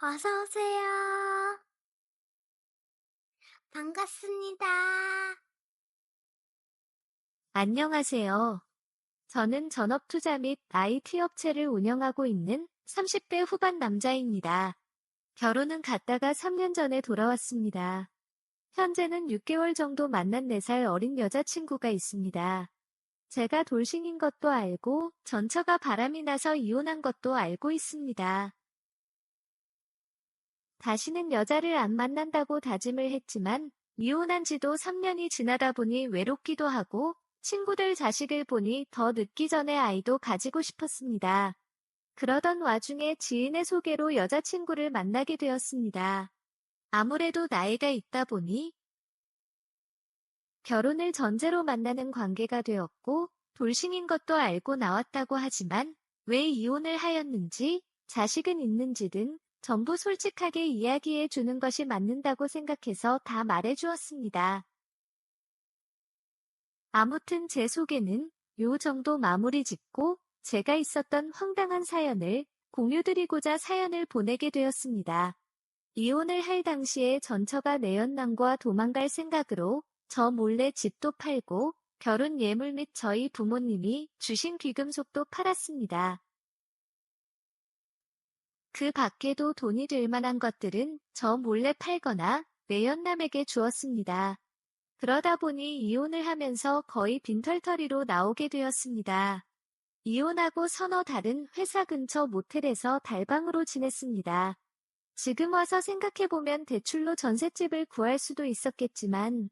어서 오세요. 반갑습니다. 안녕하세요. 저는 전업투자 및 IT 업체를 운영하고 있는 30대 후반 남자입니다. 결혼은 갔다가 3년 전에 돌아왔습니다. 현재는 6개월 정도 만난 4살 어린 여자친구가 있습니다. 제가 돌싱인 것도 알고 전처가 바람이 나서 이혼한 것도 알고 있습니다. 다시는 여자를 안 만난다고 다짐을 했지만 이혼한 지도 3년이 지나다 보니 외롭기도 하고 친구들 자식을 보니 더 늦기 전에 아이도 가지고 싶었습니다. 그러던 와중에 지인의 소개로 여자친구를 만나게 되었습니다. 아무래도 나이가 있다 보니 결혼을 전제로 만나는 관계가 되었고 돌싱인 것도 알고 나왔다고 하지만 왜 이혼을 하였는지 자식은 있는지 등 전부 솔직하게 이야기해 주는 것이 맞는다고 생각해서 다 말해 주었습니다. 아무튼 제 소개는 요 정도 마무리 짓고 제가 있었던 황당한 사연을 공유드리고자 사연을 보내게 되었습니다. 이혼을 할 당시에 전처가 내연남과 도망갈 생각으로 저 몰래 집도 팔고 결혼 예물 및 저희 부모님이 주신 귀금속도 팔았습니다. 그 밖에도 돈이 될 만한 것들은 저 몰래 팔거나 내연남에게 주었습니다. 그러다 보니 이혼을 하면서 거의 빈털터리로 나오게 되었습니다. 이혼하고 서너 달은 회사 근처 모텔에서 달방으로 지냈습니다. 지금 와서 생각해보면 대출로 전셋집을 구할 수도 있었겠지만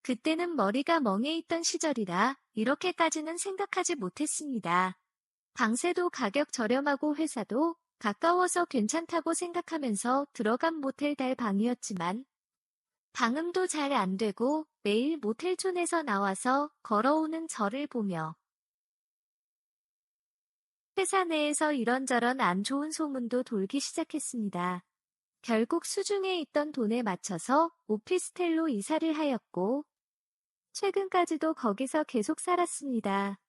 그때는 머리가 멍해 있던 시절이라 이렇게까지는 생각하지 못했습니다. 방세도 가격 저렴하고 회사도 가까워서 괜찮다고 생각하면서 들어간 모텔 달방이었지만 방음도 잘 안 되고 매일 모텔촌에서 나와서 걸어오는 저를 보며 회사 내에서 이런저런 안 좋은 소문도 돌기 시작했습니다. 결국 수중에 있던 돈에 맞춰서 오피스텔로 이사를 하였고 최근까지도 거기서 계속 살았습니다.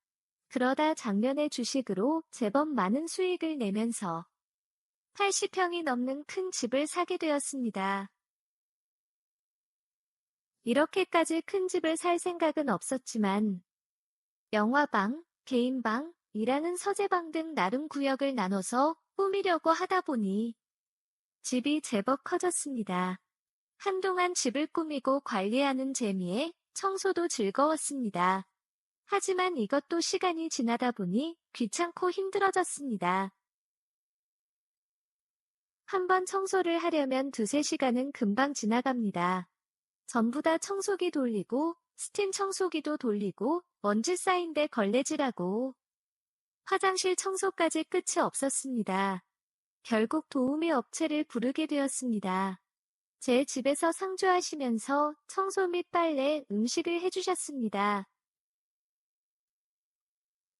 그러다 작년에 주식으로 제법 많은 수익을 내면서 80평이 넘는 큰 집을 사게 되었습니다. 이렇게까지 큰 집을 살 생각은 없었지만 영화방, 개인방, 일하는 서재방 등 나름 구역을 나눠서 꾸미려고 하다 보니 집이 제법 커졌습니다. 한동안 집을 꾸미고 관리하는 재미에 청소도 즐거웠습니다. 하지만 이것도 시간이 지나다 보니 귀찮고 힘들어졌습니다. 한번 청소를 하려면 2~3시간은 금방 지나갑니다. 전부 다 청소기 돌리고 스팀 청소기도 돌리고 먼지 쌓인데 걸레질하고 화장실 청소까지 끝이 없었습니다. 결국 도우미 업체를 부르게 되었습니다. 제 집에서 상주하시면서 청소 및 빨래, 음식을 해주셨습니다.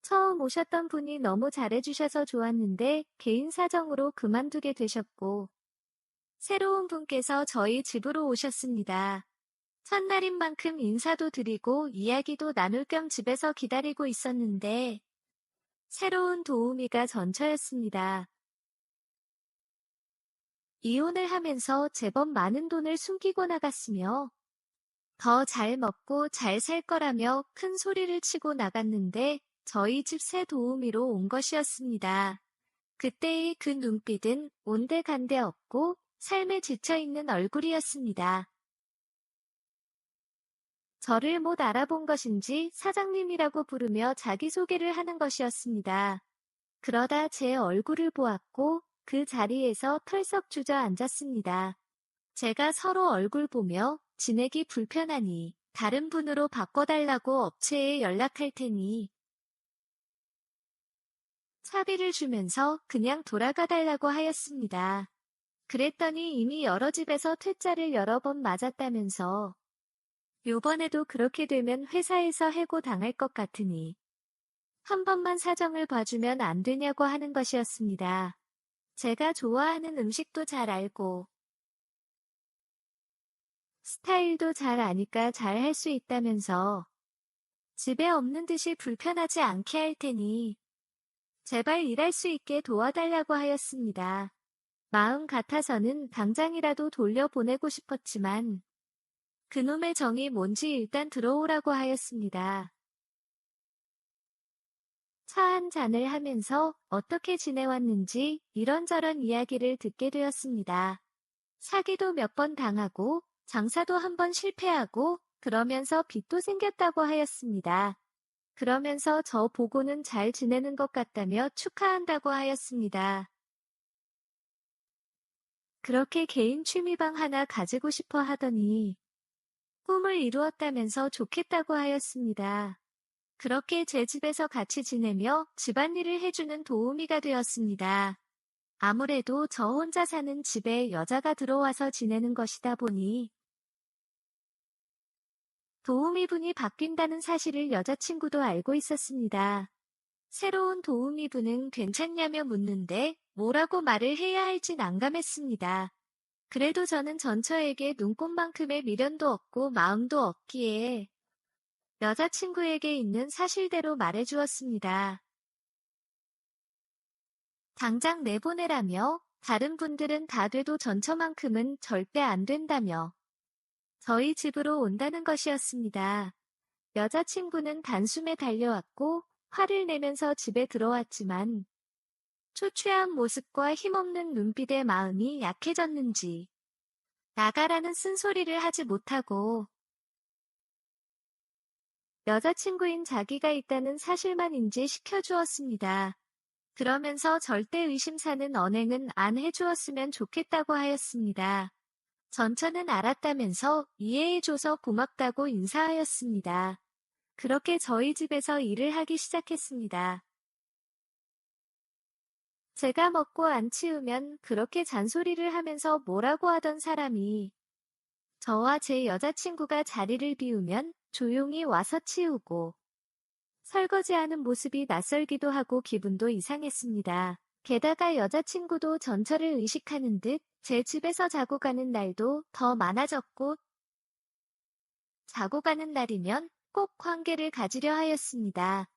처음 오셨던 분이 너무 잘해주셔서 좋았는데 개인 사정으로 그만두게 되셨고 새로운 분께서 저희 집으로 오셨습니다. 첫날인 만큼 인사도 드리고 이야기도 나눌 겸 집에서 기다리고 있었는데 새로운 도우미가 전처였습니다. 이혼을 하면서 제법 많은 돈을 숨기고 나갔으며 더 잘 먹고 잘 살 거라며 큰 소리를 치고 나갔는데 저희 집 새 도우미로 온 것이었습니다. 그때의 그 눈빛은 온데간데 없고 삶에 지쳐있는 얼굴이었습니다. 저를 못 알아본 것인지 사장님이라고 부르며 자기소개를 하는 것이었습니다. 그러다 제 얼굴을 보았고 그 자리에서 털썩 주저앉았습니다. 제가 서로 얼굴 보며 지내기 불편하니 다른 분으로 바꿔달라고 업체에 연락할 테니 차비를 주면서 그냥 돌아가달라고 하였습니다. 그랬더니 이미 여러 집에서 퇴짜를 여러 번 맞았다면서 요번에도 그렇게 되면 회사에서 해고 당할 것 같으니 한 번만 사정을 봐주면 안 되냐고 하는 것이었습니다. 제가 좋아하는 음식도 잘 알고 스타일도 잘 아니까 잘 할 수 있다면서 집에 없는 듯이 불편하지 않게 할 테니 제발 일할 수 있게 도와달라고 하였습니다. 마음 같아서는 당장이라도 돌려보내고 싶었지만 그놈의 정이 뭔지 일단 들어오라고 하였습니다. 차 한 잔을 하면서 어떻게 지내왔는지 이런저런 이야기를 듣게 되었습니다. 사기도 몇 번 당하고 장사도 한 번 실패하고 그러면서 빚도 생겼다고 하였습니다. 그러면서 저 보고는 잘 지내는 것 같다며 축하한다고 하였습니다. 그렇게 개인 취미방 하나 가지고 싶어 하더니 꿈을 이루었다면서 좋겠다고 하였습니다. 그렇게 제 집에서 같이 지내며 집안일을 해주는 도우미가 되었습니다. 아무래도 저 혼자 사는 집에 여자가 들어와서 지내는 것이다 보니 도우미분이 바뀐다는 사실을 여자친구도 알고 있었습니다. 새로운 도우미분은 괜찮냐며 묻는데 뭐라고 말을 해야 할지 난감했습니다. 그래도 저는 전처에게 눈꽃만큼의 미련도 없고 마음도 없기에 여자친구에게 있는 사실대로 말해주었습니다. 당장 내보내라며 다른 분들은 다 돼도 전처만큼은 절대 안 된다며 저희 집으로 온다는 것이었습니다. 여자친구는 단숨에 달려왔고 화를 내면서 집에 들어왔지만 초췌한 모습과 힘없는 눈빛에 마음이 약해졌는지 나가라는 쓴소리를 하지 못하고 여자친구인 자기가 있다는 사실만 인지시켜주었습니다. 그러면서 절대 의심사는 언행은 안 해주었으면 좋겠다고 하였습니다. 전처는 알았다면서 이해해줘서 고맙다고 인사하였습니다. 그렇게 저희 집에서 일을 하기 시작했습니다. 제가 먹고 안 치우면 그렇게 잔소리를 하면서 뭐라고 하던 사람이 저와 제 여자친구가 자리를 비우면 조용히 와서 치우고 설거지하는 모습이 낯설기도 하고 기분도 이상했습니다. 게다가 여자친구도 전처를 의식하는 듯 제 집에서 자고 가는 날도 더 많아졌고 자고 가는 날이면 꼭 관계를 가지려 하였습니다.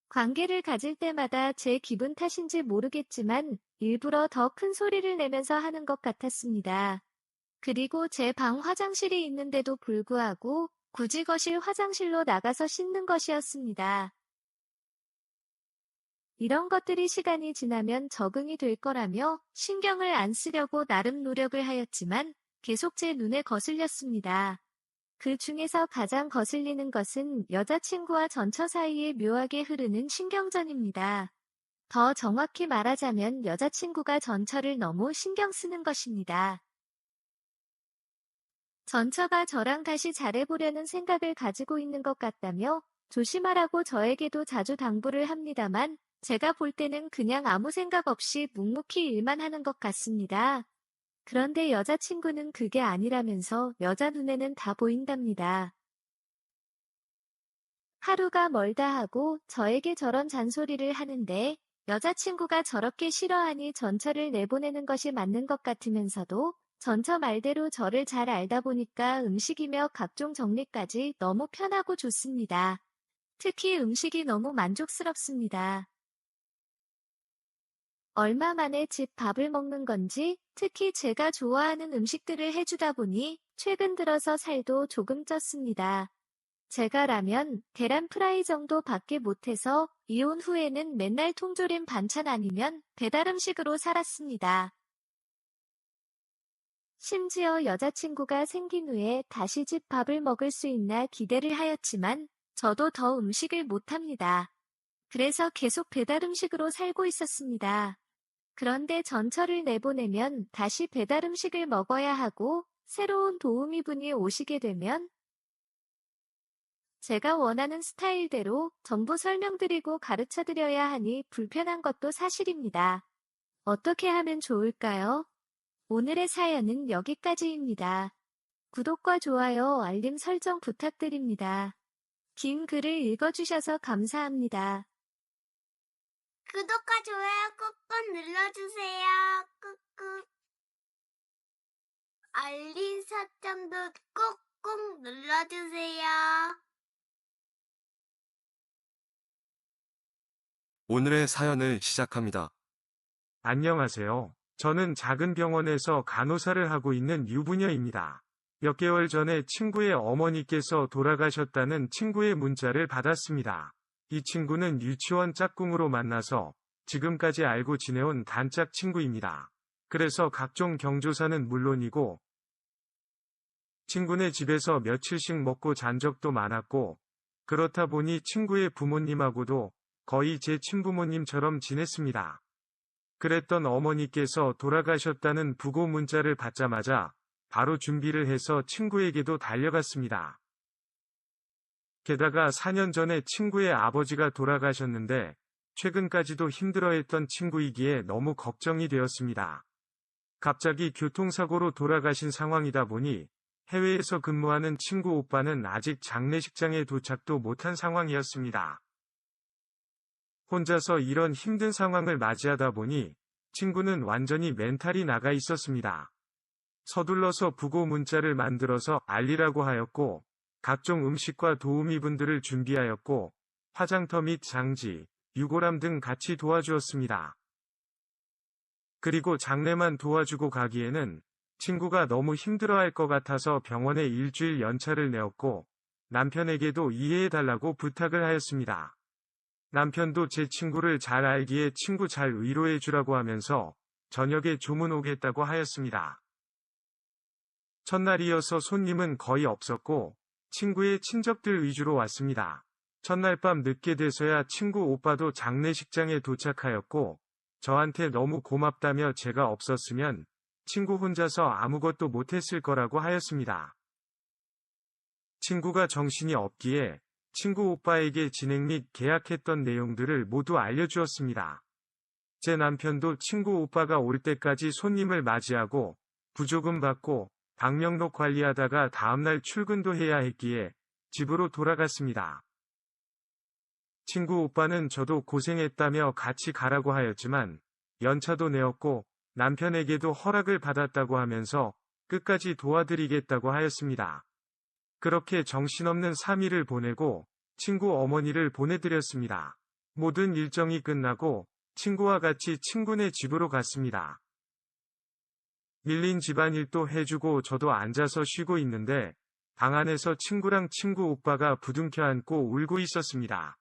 관계를 가질 때마다 제 기분 탓인지 모르겠지만 일부러 더 큰 소리를 내면서 하는 것 같았습니다. 그리고 제 방 화장실이 있는데도 불구하고 굳이 거실 화장실로 나가서 씻는 것이었습니다. 이런 것들이 시간이 지나면 적응이 될 거라며 신경을 안 쓰려고 나름 노력을 하였지만 계속 제 눈에 거슬렸습니다. 그 중에서 가장 거슬리는 것은 여자친구와 전처 사이에 묘하게 흐르는 신경전입니다. 더 정확히 말하자면 여자친구가 전처를 너무 신경 쓰는 것입니다. 전처가 저랑 다시 잘해보려는 생각을 가지고 있는 것 같다며 조심하라고 저에게도 자주 당부를 합니다만 제가 볼 때는 그냥 아무 생각 없이 묵묵히 일만 하는 것 같습니다. 그런데 여자친구는 그게 아니라면서 여자 눈에는 다 보인답니다. 하루가 멀다 하고 저에게 저런 잔소리를 하는데 여자친구가 저렇게 싫어하니 전처를 내보내는 것이 맞는 것 같으면서도 전처 말대로 저를 잘 알다 보니까 음식이며 각종 정리까지 너무 편하고 좋습니다. 특히 음식이 너무 만족스럽습니다. 얼마 만에 집 밥을 먹는 건지 특히 제가 좋아하는 음식들을 해주다 보니 최근 들어서 살도 조금 쪘습니다. 제가 라면, 계란 프라이 정도 밖에 못해서 이혼 후에는 맨날 통조림 반찬 아니면 배달 음식으로 살았습니다. 심지어 여자친구가 생긴 후에 다시 집 밥을 먹을 수 있나 기대를 하였지만 저도 더 음식을 못합니다. 그래서 계속 배달 음식으로 살고 있었습니다. 그런데 전처를 내보내면 다시 배달 음식을 먹어야 하고 새로운 도우미분이 오시게 되면 제가 원하는 스타일대로 전부 설명드리고 가르쳐드려야 하니 불편한 것도 사실입니다. 어떻게 하면 좋을까요? 오늘의 사연은 여기까지입니다. 구독과 좋아요, 알림 설정 부탁드립니다. 긴 글을 읽어주셔서 감사합니다. 구독과 좋아요 꾹꾹 눌러주세요. 꾹꾹. 알림 설정도 꾹꾹 눌러주세요. 오늘의 사연을 시작합니다. 안녕하세요. 저는 작은 병원에서 간호사를 하고 있는 유부녀입니다. 몇 개월 전에 친구의 어머니께서 돌아가셨다는 친구의 문자를 받았습니다. 이 친구는 유치원 짝꿍으로 만나서 지금까지 알고 지내온 단짝 친구입니다. 그래서 각종 경조사는 물론이고 친구네 집에서 며칠씩 먹고 잔 적도 많았고 그렇다 보니 친구의 부모님하고도 거의 제 친부모님처럼 지냈습니다. 그랬던 어머니께서 돌아가셨다는 부고 문자를 받자마자 바로 준비를 해서 친구에게도 달려갔습니다. 게다가 4년 전에 친구의 아버지가 돌아가셨는데 최근까지도 힘들어했던 친구이기에 너무 걱정이 되었습니다. 갑자기 교통사고로 돌아가신 상황이다 보니 해외에서 근무하는 친구 오빠는 아직 장례식장에 도착도 못한 상황이었습니다. 혼자서 이런 힘든 상황을 맞이하다 보니 친구는 완전히 멘탈이 나가 있었습니다. 서둘러서 부고 문자를 만들어서 알리라고 하였고 각종 음식과 도우미분들을 준비하였고 화장터 및 장지, 유골함 등 같이 도와주었습니다. 그리고 장례만 도와주고 가기에는 친구가 너무 힘들어할 것 같아서 병원에 일주일 연차를 내었고 남편에게도 이해해달라고 부탁을 하였습니다. 남편도 제 친구를 잘 알기에 친구 잘 위로해주라고 하면서 저녁에 조문 오겠다고 하였습니다. 첫날이어서 손님은 거의 없었고 친구의 친척들 위주로 왔습니다. 첫날 밤 늦게 돼서야 친구 오빠도 장례식장에 도착하였고 저한테 너무 고맙다며 제가 없었으면 친구 혼자서 아무것도 못했을 거라고 하였습니다. 친구가 정신이 없기에 친구 오빠에게 진행 및 계약했던 내용들을 모두 알려주었습니다. 제 남편도 친구 오빠가 올 때까지 손님을 맞이하고 부조금 받고 방명록 관리하다가 다음날 출근도 해야 했기에 집으로 돌아갔습니다. 친구 오빠는 저도 고생했다며 같이 가라고 하였지만 연차도 내었고 남편에게도 허락을 받았다고 하면서 끝까지 도와드리겠다고 하였습니다. 그렇게 정신없는 3일을 보내고 친구 어머니를 보내드렸습니다. 모든 일정이 끝나고 친구와 같이 친구네 집으로 갔습니다. 밀린 집안일도 해주고 저도 앉아서 쉬고 있는데 방 안에서 친구랑 친구 오빠가 부둥켜 안고 울고 있었습니다.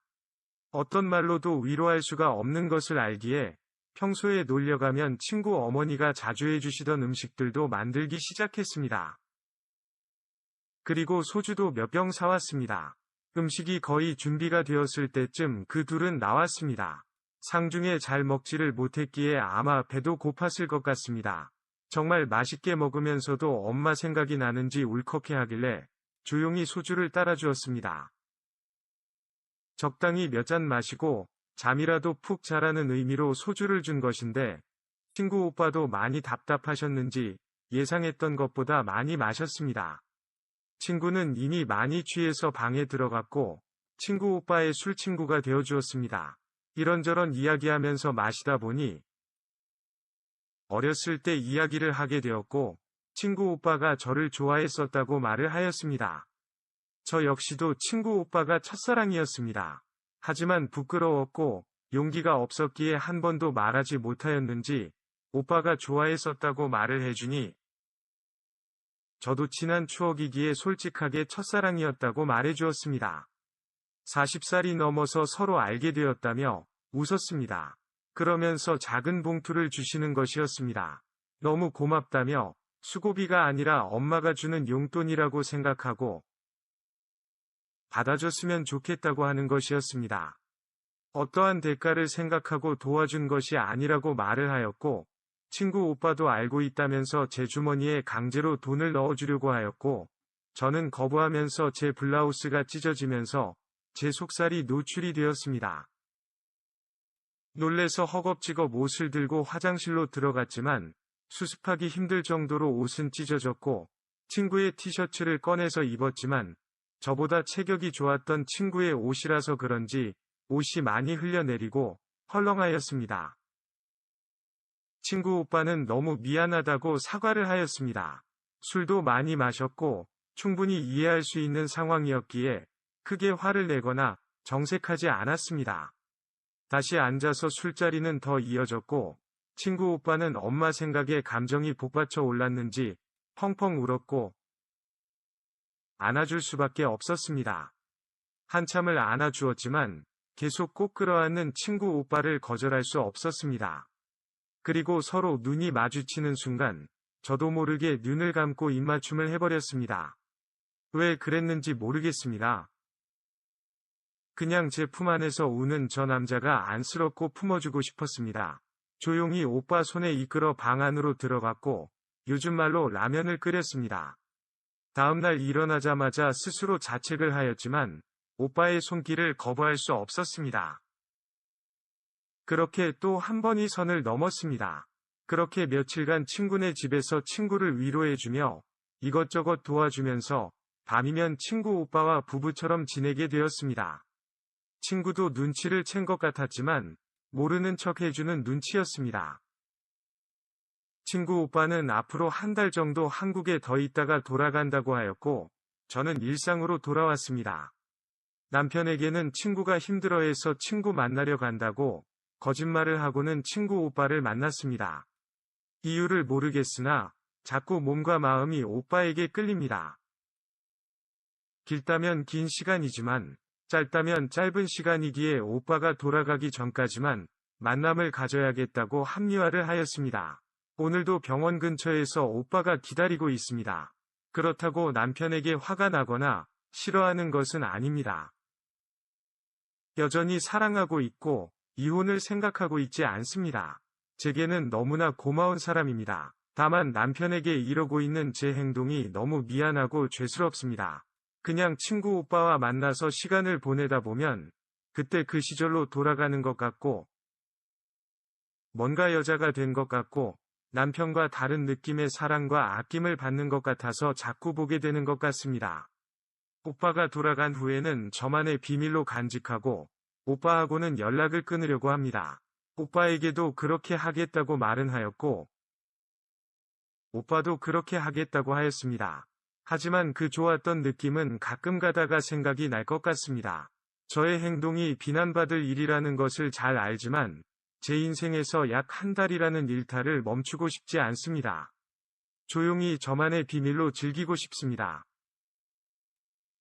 어떤 말로도 위로할 수가 없는 것을 알기에 평소에 놀려가면 친구 어머니가 자주 해주시던 음식들도 만들기 시작했습니다. 그리고 소주도 몇 병 사왔습니다. 음식이 거의 준비가 되었을 때쯤 그 둘은 나왔습니다. 상중에 잘 먹지를 못했기에 아마 배도 고팠을 것 같습니다. 정말 맛있게 먹으면서도 엄마 생각이 나는지 울컥해하길래 조용히 소주를 따라주었습니다. 적당히 몇 잔 마시고 잠이라도 푹 자라는 의미로 소주를 준 것인데 친구 오빠도 많이 답답하셨는지 예상했던 것보다 많이 마셨습니다. 친구는 이미 많이 취해서 방에 들어갔고 친구 오빠의 술 친구가 되어주었습니다. 이런저런 이야기하면서 마시다 보니 어렸을 때 이야기를 하게 되었고 친구 오빠가 저를 좋아했었다고 말을 하였습니다. 저 역시도 친구 오빠가 첫사랑이었습니다. 하지만 부끄러웠고 용기가 없었기에 한 번도 말하지 못하였는지 오빠가 좋아했었다고 말을 해주니 저도 친한 추억이기에 솔직하게 첫사랑이었다고 말해주었습니다. 40살이 넘어서 서로 알게 되었다며 웃었습니다. 그러면서 작은 봉투를 주시는 것이었습니다. 너무 고맙다며 수고비가 아니라 엄마가 주는 용돈이라고 생각하고 받아줬으면 좋겠다고 하는 것이었습니다. 어떠한 대가를 생각하고 도와준 것이 아니라고 말을 하였고 친구 오빠도 알고 있다면서 제 주머니에 강제로 돈을 넣어주려고 하였고 저는 거부하면서 제 블라우스가 찢어지면서 제 속살이 노출이 되었습니다. 놀래서 허겁지겁 옷을 들고 화장실로 들어갔지만 수습하기 힘들 정도로 옷은 찢어졌고 친구의 티셔츠를 꺼내서 입었지만 저보다 체격이 좋았던 친구의 옷이라서 그런지 옷이 많이 흘려내리고 헐렁하였습니다. 친구 오빠는 너무 미안하다고 사과를 하였습니다. 술도 많이 마셨고 충분히 이해할 수 있는 상황이었기에 크게 화를 내거나 정색하지 않았습니다. 다시 앉아서 술자리는 더 이어졌고, 친구 오빠는 엄마 생각에 감정이 복받쳐 올랐는지 펑펑 울었고, 안아줄 수밖에 없었습니다. 한참을 안아주었지만 계속 꼭 끌어안는 친구 오빠를 거절할 수 없었습니다. 그리고 서로 눈이 마주치는 순간 저도 모르게 눈을 감고 입맞춤을 해버렸습니다. 왜 그랬는지 모르겠습니다. 그냥 제 품 안에서 우는 저 남자가 안쓰럽고 품어주고 싶었습니다. 조용히 오빠 손에 이끌어 방 안으로 들어갔고 요즘 말로 라면을 끓였습니다. 다음날 일어나자마자 스스로 자책을 하였지만 오빠의 손길을 거부할 수 없었습니다. 그렇게 또 한 번이 선을 넘었습니다. 그렇게 며칠간 친구네 집에서 친구를 위로해주며 이것저것 도와주면서 밤이면 친구 오빠와 부부처럼 지내게 되었습니다. 친구도 눈치를 챈 것 같았지만 모르는 척 해주는 눈치였습니다. 친구 오빠는 앞으로 한 달 정도 한국에 더 있다가 돌아간다고 하였고 저는 일상으로 돌아왔습니다. 남편에게는 친구가 힘들어해서 친구 만나려 간다고 거짓말을 하고는 친구 오빠를 만났습니다. 이유를 모르겠으나 자꾸 몸과 마음이 오빠에게 끌립니다. 길다면 긴 시간이지만 짧다면 짧은 시간이기에 오빠가 돌아가기 전까지만 만남을 가져야겠다고 합리화를 하였습니다. 오늘도 병원 근처에서 오빠가 기다리고 있습니다. 그렇다고 남편에게 화가 나거나 싫어하는 것은 아닙니다. 여전히 사랑하고 있고 이혼을 생각하고 있지 않습니다. 제게는 너무나 고마운 사람입니다. 다만 남편에게 이러고 있는 제 행동이 너무 미안하고 죄스럽습니다. 그냥 친구 오빠와 만나서 시간을 보내다 보면 그때 그 시절로 돌아가는 것 같고 뭔가 여자가 된 것 같고 남편과 다른 느낌의 사랑과 아낌을 받는 것 같아서 자꾸 보게 되는 것 같습니다. 오빠가 돌아간 후에는 저만의 비밀로 간직하고 오빠하고는 연락을 끊으려고 합니다. 오빠에게도 그렇게 하겠다고 말은 하였고 오빠도 그렇게 하겠다고 하였습니다. 하지만 그 좋았던 느낌은 가끔 가다가 생각이 날 것 같습니다. 저의 행동이 비난받을 일이라는 것을 잘 알지만 제 인생에서 약 한 달이라는 일탈을 멈추고 싶지 않습니다. 조용히 저만의 비밀로 즐기고 싶습니다.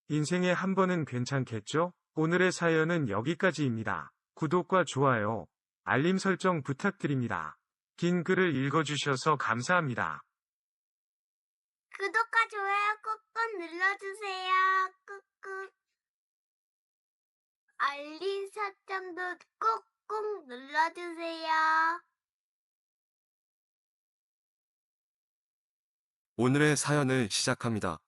인생에 한 번은 괜찮겠죠? 오늘의 사연은 여기까지입니다. 구독과 좋아요, 알림 설정 부탁드립니다. 긴 글을 읽어주셔서 감사합니다. 구독과 좋아요 꾹꾹 눌러주세요. 꾹꾹. 알림 설정도 꾹꾹 눌러주세요. 오늘의 사연을 시작합니다.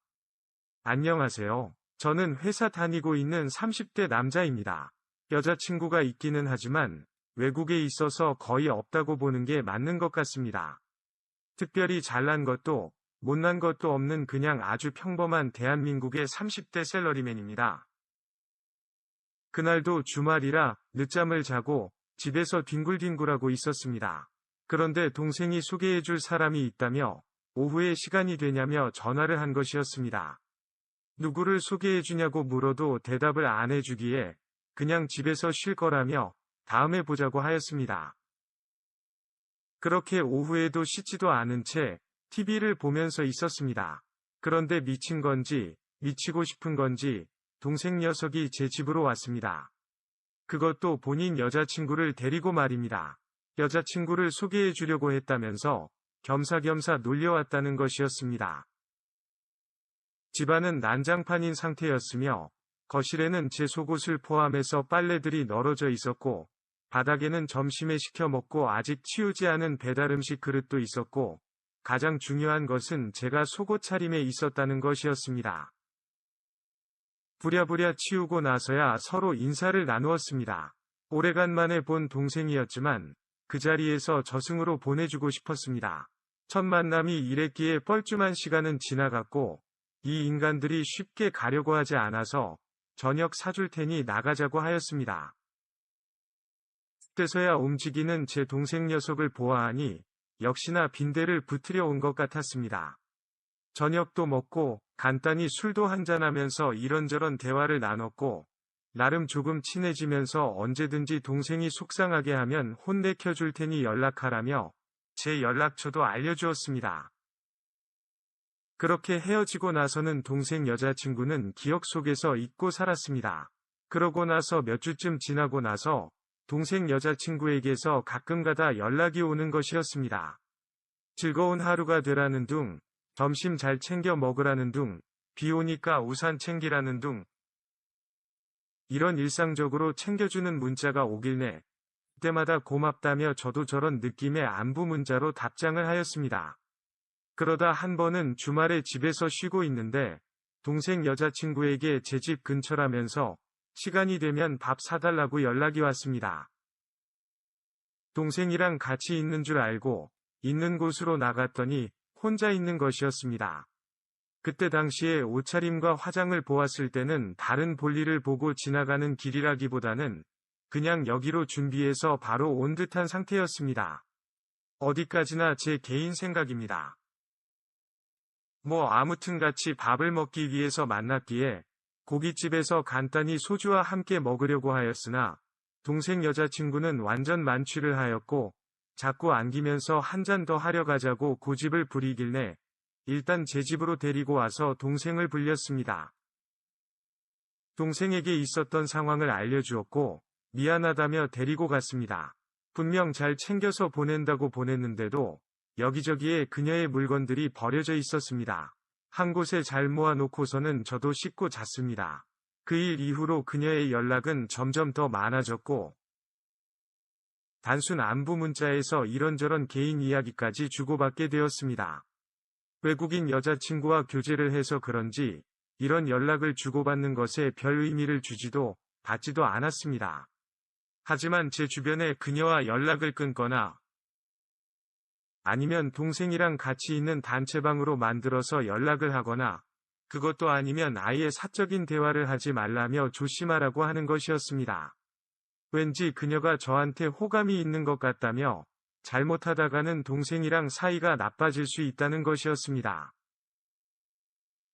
안녕하세요. 저는 회사 다니고 있는 30대 남자입니다. 여자친구가 있기는 하지만 외국에 있어서 거의 없다고 보는 게 맞는 것 같습니다. 특별히 잘난 것도 못난 것도 없는 그냥 아주 평범한 대한민국의 30대 샐러리맨입니다. 그날도 주말이라 늦잠을 자고 집에서 뒹굴뒹굴하고 있었습니다. 그런데 동생이 소개해줄 사람이 있다며 오후에 시간이 되냐며 전화를 한 것이었습니다. 누구를 소개해주냐고 물어도 대답을 안 해주기에 그냥 집에서 쉴 거라며 다음에 보자고 하였습니다. 그렇게 오후에도 씻지도 않은 채 TV를 보면서 있었습니다. 그런데 미친 건지 미치고 싶은 건지 동생 녀석이 제 집으로 왔습니다. 그것도 본인 여자친구를 데리고 말입니다. 여자친구를 소개해 주려고 했다면서 겸사겸사 놀려왔다는 것이었습니다. 집안은 난장판인 상태였으며 거실에는 제 속옷을 포함해서 빨래들이 널어져 있었고 바닥에는 점심에 시켜 먹고 아직 치우지 않은 배달음식 그릇도 있었고 가장 중요한 것은 제가 속옷 차림에 있었다는 것이었습니다. 부랴부랴 치우고 나서야 서로 인사를 나누었습니다. 오래간만에 본 동생이었지만 그 자리에서 저승으로 보내주고 싶었습니다. 첫 만남이 이랬기에 뻘쭘한 시간은 지나갔고 이 인간들이 쉽게 가려고 하지 않아서 저녁 사줄 테니 나가자고 하였습니다. 그때서야 움직이는 제 동생 녀석을 보아하니 역시나 빈대를 붙으려 온 것 같았습니다. 저녁도 먹고 간단히 술도 한잔하면서 이런저런 대화를 나눴고 나름 조금 친해지면서 언제든지 동생이 속상하게 하면 혼내켜줄 테니 연락하라며 제 연락처도 알려주었습니다. 그렇게 헤어지고 나서는 동생 여자친구는 기억 속에서 잊고 살았습니다. 그러고 나서 몇 주쯤 지나고 나서 동생 여자친구에게서 가끔가다 연락이 오는 것이었습니다. 즐거운 하루가 되라는 둥, 점심 잘 챙겨 먹으라는 둥, 비 오니까 우산 챙기라는 둥. 이런 일상적으로 챙겨주는 문자가 오길래 그때마다 고맙다며 저도 저런 느낌의 안부 문자로 답장을 하였습니다. 그러다 한 번은 주말에 집에서 쉬고 있는데 동생 여자친구에게 제 집 근처라면서 시간이 되면 밥 사달라고 연락이 왔습니다. 동생이랑 같이 있는 줄 알고 있는 곳으로 나갔더니 혼자 있는 것이었습니다. 그때 당시에 옷차림과 화장을 보았을 때는 다른 볼일을 보고 지나가는 길이라기보다는 그냥 여기로 준비해서 바로 온 듯한 상태였습니다. 어디까지나 제 개인 생각입니다. 아무튼 같이 밥을 먹기 위해서 만났기에 고깃집에서 간단히 소주와 함께 먹으려고 하였으나 동생 여자친구는 완전 만취를 하였고 자꾸 안기면서 한 잔 더 하려 가자고 고집을 부리길래 일단 제 집으로 데리고 와서 동생을 불렸습니다. 동생에게 있었던 상황을 알려주었고 미안하다며 데리고 갔습니다. 분명 잘 챙겨서 보낸다고 보냈는데도 여기저기에 그녀의 물건들이 버려져 있었습니다. 한 곳에 잘 모아놓고서는 저도 씻고 잤습니다. 그 일 이후로 그녀의 연락은 점점 더 많아졌고 단순 안부 문자에서 이런저런 개인 이야기까지 주고받게 되었습니다. 외국인 여자친구와 교제를 해서 그런지 이런 연락을 주고받는 것에 별 의미를 주지도 받지도 않았습니다. 하지만 제 주변에 그녀와 연락을 끊거나 아니면 동생이랑 같이 있는 단체방으로 만들어서 연락을 하거나 그것도 아니면 아예 사적인 대화를 하지 말라며 조심하라고 하는 것이었습니다. 왠지 그녀가 저한테 호감이 있는 것 같다며 잘못하다가는 동생이랑 사이가 나빠질 수 있다는 것이었습니다.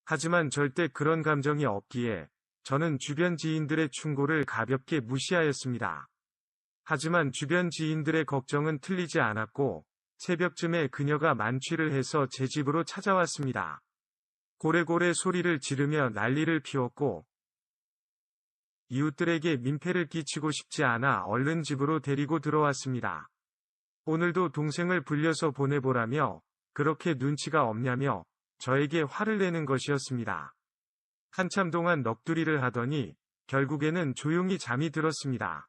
하지만 절대 그런 감정이 없기에 저는 주변 지인들의 충고를 가볍게 무시하였습니다. 하지만 주변 지인들의 걱정은 틀리지 않았고 새벽쯤에 그녀가 만취를 해서 제 집으로 찾아왔습니다. 고래고래 소리를 지르며 난리를 피웠고 이웃들에게 민폐를 끼치고 싶지 않아 얼른 집으로 데리고 들어왔습니다. 오늘도 동생을 불려서 보내보라며 그렇게 눈치가 없냐며 저에게 화를 내는 것이었습니다. 한참 동안 넋두리를 하더니 결국에는 조용히 잠이 들었습니다.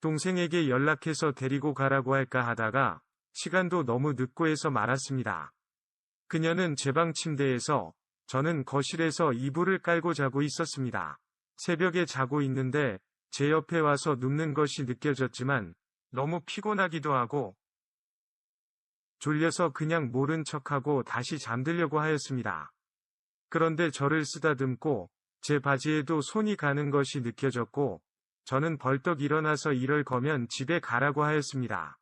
동생에게 연락해서 데리고 가라고 할까 하다가 시간도 너무 늦고 해서 말았습니다. 그녀는 제 방 침대에서 저는 거실에서 이불을 깔고 자고 있었습니다. 새벽에 자고 있는데 제 옆에 와서 눕는 것이 느껴졌지만 너무 피곤하기도 하고 졸려서 그냥 모른 척하고 다시 잠들려고 하였습니다. 그런데 저를 쓰다듬고 제 바지에도 손이 가는 것이 느껴졌고 저는 벌떡 일어나서 이럴 거면 집에 가라고 하였습니다.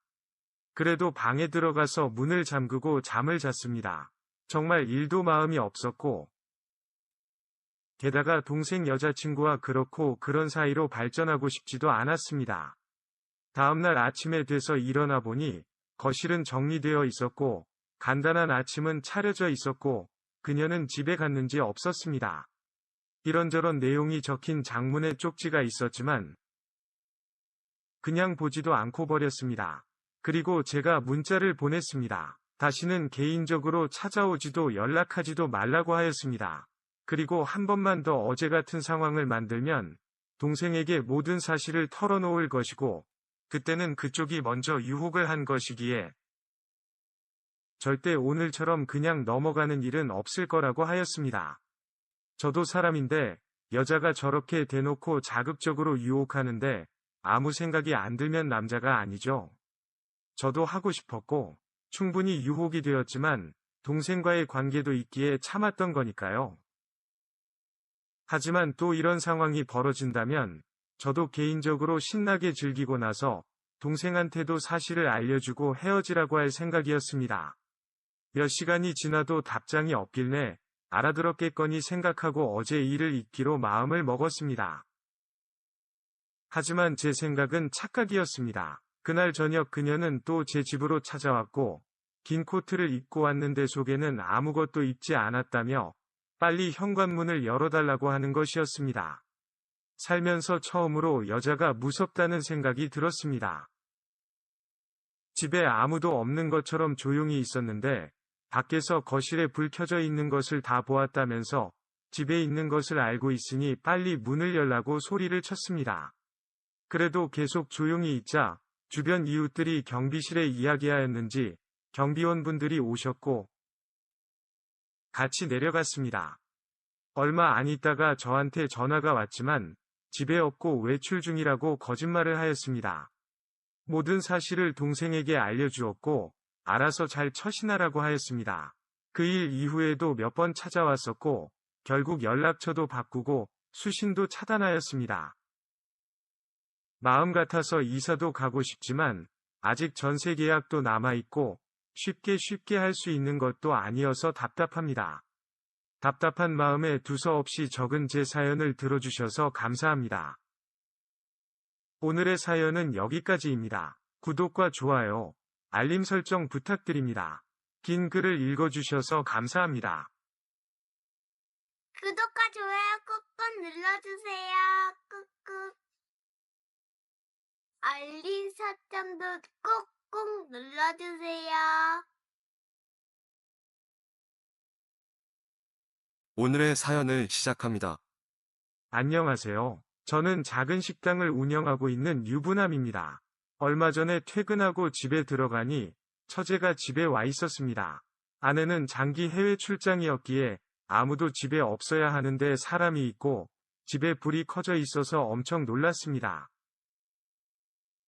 그래도 방에 들어가서 문을 잠그고 잠을 잤습니다. 정말 일도 마음이 없었고 게다가 동생 여자친구와 그렇고 그런 사이로 발전하고 싶지도 않았습니다. 다음날 아침에 돼서 일어나 보니 거실은 정리되어 있었고 간단한 아침은 차려져 있었고 그녀는 집에 갔는지 없었습니다. 이런저런 내용이 적힌 장문의 쪽지가 있었지만 그냥 보지도 않고 버렸습니다. 그리고 제가 문자를 보냈습니다. 다시는 개인적으로 찾아오지도 연락하지도 말라고 하였습니다. 그리고 한 번만 더 어제 같은 상황을 만들면 동생에게 모든 사실을 털어놓을 것이고 그때는 그쪽이 먼저 유혹을 한 것이기에 절대 오늘처럼 그냥 넘어가는 일은 없을 거라고 하였습니다. 저도 사람인데 여자가 저렇게 대놓고 자극적으로 유혹하는데 아무 생각이 안 들면 남자가 아니죠. 저도 하고 싶었고 충분히 유혹이 되었지만 동생과의 관계도 있기에 참았던 거니까요. 하지만 또 이런 상황이 벌어진다면 저도 개인적으로 신나게 즐기고 나서 동생한테도 사실을 알려주고 헤어지라고 할 생각이었습니다. 몇 시간이 지나도 답장이 없길래 알아들었겠거니 생각하고 어제 일을 잊기로 마음을 먹었습니다. 하지만 제 생각은 착각이었습니다. 그날 저녁 그녀는 또 제 집으로 찾아왔고 긴 코트를 입고 왔는데 속에는 아무것도 입지 않았다며 빨리 현관문을 열어달라고 하는 것이었습니다. 살면서 처음으로 여자가 무섭다는 생각이 들었습니다. 집에 아무도 없는 것처럼 조용히 있었는데 밖에서 거실에 불 켜져 있는 것을 다 보았다면서 집에 있는 것을 알고 있으니 빨리 문을 열라고 소리를 쳤습니다. 그래도 계속 조용히 있자 주변 이웃들이 경비실에 이야기하였는지 경비원분들이 오셨고 같이 내려갔습니다. 얼마 안 있다가 저한테 전화가 왔지만 집에 없고 외출 중이라고 거짓말을 하였습니다. 모든 사실을 동생에게 알려주었고 알아서 잘 처신하라고 하였습니다. 그 일 이후에도 몇 번 찾아왔었고 결국 연락처도 바꾸고 수신도 차단하였습니다. 마음 같아서 이사도 가고 싶지만 아직 전세 계약도 남아있고 쉽게 할 수 있는 것도 아니어서 답답합니다. 답답한 마음에 두서없이 적은 제 사연을 들어주셔서 감사합니다. 오늘의 사연은 여기까지입니다. 구독과 좋아요, 알림 설정 부탁드립니다. 긴 글을 읽어주셔서 감사합니다. 구독과 좋아요 꾹꾹 눌러주세요. 꾹꾹. 알림 설정도 꾹꾹 눌러주세요. 오늘의 사연을 시작합니다. 안녕하세요. 저는 작은 식당을 운영하고 있는 유부남입니다. 얼마 전에 퇴근하고 집에 들어가니 처제가 집에 와 있었습니다. 아내는 장기 해외 출장이었기에 아무도 집에 없어야 하는데 사람이 있고 집에 불이 커져 있어서 엄청 놀랐습니다.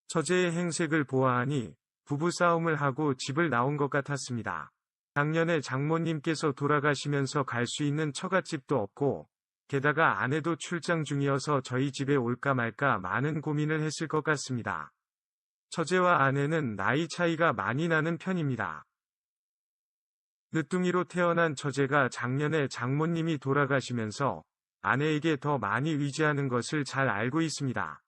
처제의 행색을 보아하니 부부싸움을 하고 집을 나온 것 같았습니다. 작년에 장모님께서 돌아가시면서 갈 수 있는 처갓집도 없고 게다가 아내도 출장 중이어서 저희 집에 올까 말까 많은 고민을 했을 것 같습니다. 처제와 아내는 나이 차이가 많이 나는 편입니다. 늦둥이로 태어난 처제가 작년에 장모님이 돌아가시면서 아내에게 더 많이 의지하는 것을 잘 알고 있습니다.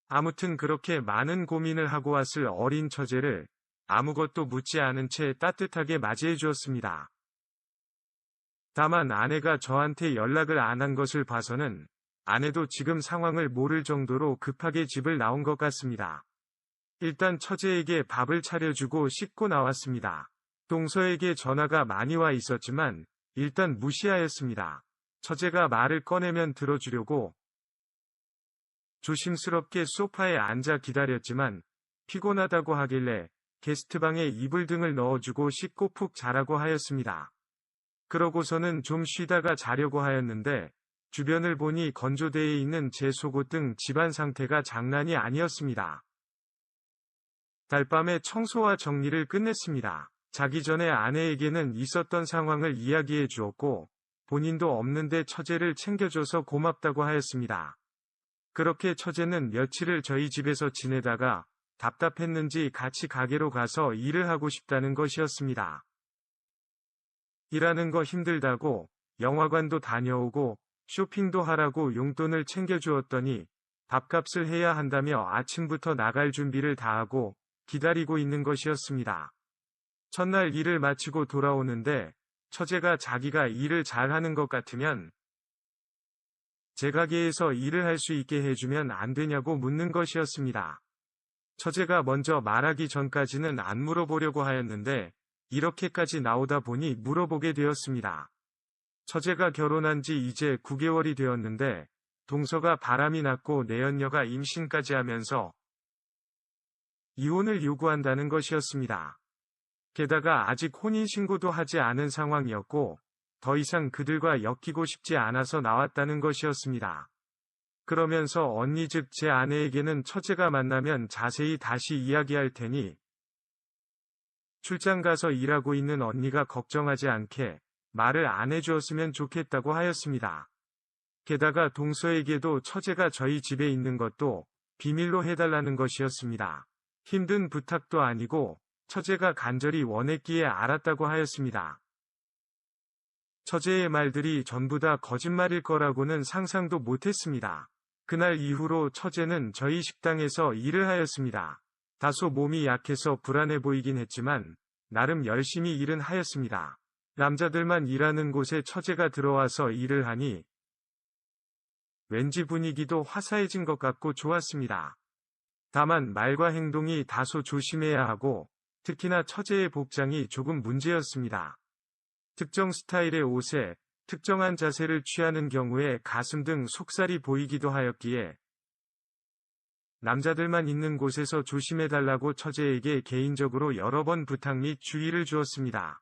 아무튼 그렇게 많은 고민을 하고 왔을 어린 처제를 아무것도 묻지 않은 채 따뜻하게 맞이해 주었습니다. 다만 아내가 저한테 연락을 안 한 것을 봐서는 아내도 지금 상황을 모를 정도로 급하게 집을 나온 것 같습니다. 일단 처제에게 밥을 차려주고 씻고 나왔습니다. 동서에게 전화가 많이 와 있었지만 일단 무시하였습니다. 처제가 말을 꺼내면 들어주려고 조심스럽게 소파에 앉아 기다렸지만 피곤하다고 하길래 게스트방에 이불 등을 넣어주고 씻고 푹 자라고 하였습니다. 그러고서는 좀 쉬다가 자려고 하였는데 주변을 보니 건조대에 있는 제 속옷 등 집안 상태가 장난이 아니었습니다. 달밤에 청소와 정리를 끝냈습니다. 자기 전에 아내에게는 있었던 상황을 이야기해 주었고 본인도 없는데 처제를 챙겨줘서 고맙다고 하였습니다. 그렇게 처제는 며칠을 저희 집에서 지내다가 답답했는지 같이 가게로 가서 일을 하고 싶다는 것이었습니다. 일하는 거 힘들다고 영화관도 다녀오고 쇼핑도 하라고 용돈을 챙겨주었더니 밥값을 해야 한다며 아침부터 나갈 준비를 다 하고 기다리고 있는 것이었습니다. 첫날 일을 마치고 돌아오는데 처제가 자기가 일을 잘하는 것 같으면 제 가게에서 일을 할 수 있게 해주면 안 되냐고 묻는 것이었습니다. 처제가 먼저 말하기 전까지는 안 물어보려고 하였는데 이렇게까지 나오다 보니 물어보게 되었습니다. 처제가 결혼한 지 이제 9개월이 되었는데 동서가 바람이 났고 내연녀가 임신까지 하면서 이혼을 요구한다는 것이었습니다. 게다가 아직 혼인신고도 하지 않은 상황이었고 더 이상 그들과 엮이고 싶지 않아서 나왔다는 것이었습니다. 그러면서 언니 즉 제 아내에게는 처제가 만나면 자세히 다시 이야기할 테니 출장 가서 일하고 있는 언니가 걱정하지 않게 말을 안 해주었으면 좋겠다고 하였습니다. 게다가 동서에게도 처제가 저희 집에 있는 것도 비밀로 해달라는 것이었습니다. 힘든 부탁도 아니고 처제가 간절히 원했기에 알았다고 하였습니다. 처제의 말들이 전부 다 거짓말일 거라고는 상상도 못했습니다. 그날 이후로 처제는 저희 식당에서 일을 하였습니다. 다소 몸이 약해서 불안해 보이긴 했지만 나름 열심히 일은 하였습니다. 남자들만 일하는 곳에 처제가 들어와서 일을 하니 왠지 분위기도 화사해진 것 같고 좋았습니다. 다만 말과 행동이 다소 조심해야 하고 특히나 처제의 복장이 조금 문제였습니다. 특정 스타일의 옷에 특정한 자세를 취하는 경우에 가슴 등 속살이 보이기도 하였기에 남자들만 있는 곳에서 조심해달라고 처제에게 개인적으로 여러 번 부탁 및 주의를 주었습니다.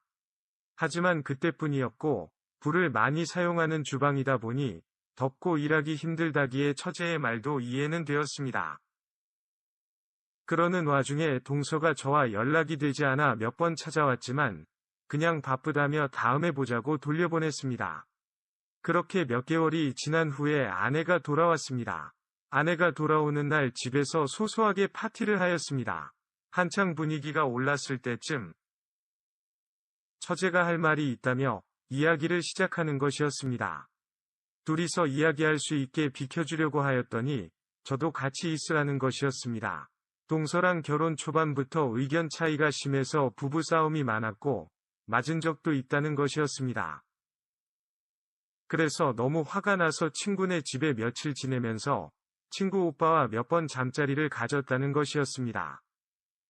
하지만 그때뿐이었고 불을 많이 사용하는 주방이다 보니 덥고 일하기 힘들다기에 처제의 말도 이해는 되었습니다. 그러는 와중에 동서가 저와 연락이 되지 않아 몇 번 찾아왔지만 그냥 바쁘다며 다음에 보자고 돌려보냈습니다. 그렇게 몇 개월이 지난 후에 아내가 돌아왔습니다. 아내가 돌아오는 날 집에서 소소하게 파티를 하였습니다. 한창 분위기가 올랐을 때쯤 처제가 할 말이 있다며 이야기를 시작하는 것이었습니다. 둘이서 이야기할 수 있게 비켜주려고 하였더니 저도 같이 있으라는 것이었습니다. 동서랑 결혼 초반부터 의견 차이가 심해서 부부싸움이 많았고 맞은 적도 있다는 것이었습니다. 그래서 너무 화가 나서 친구네 집에 며칠 지내면서 친구 오빠와 몇 번 잠자리를 가졌다는 것이었습니다.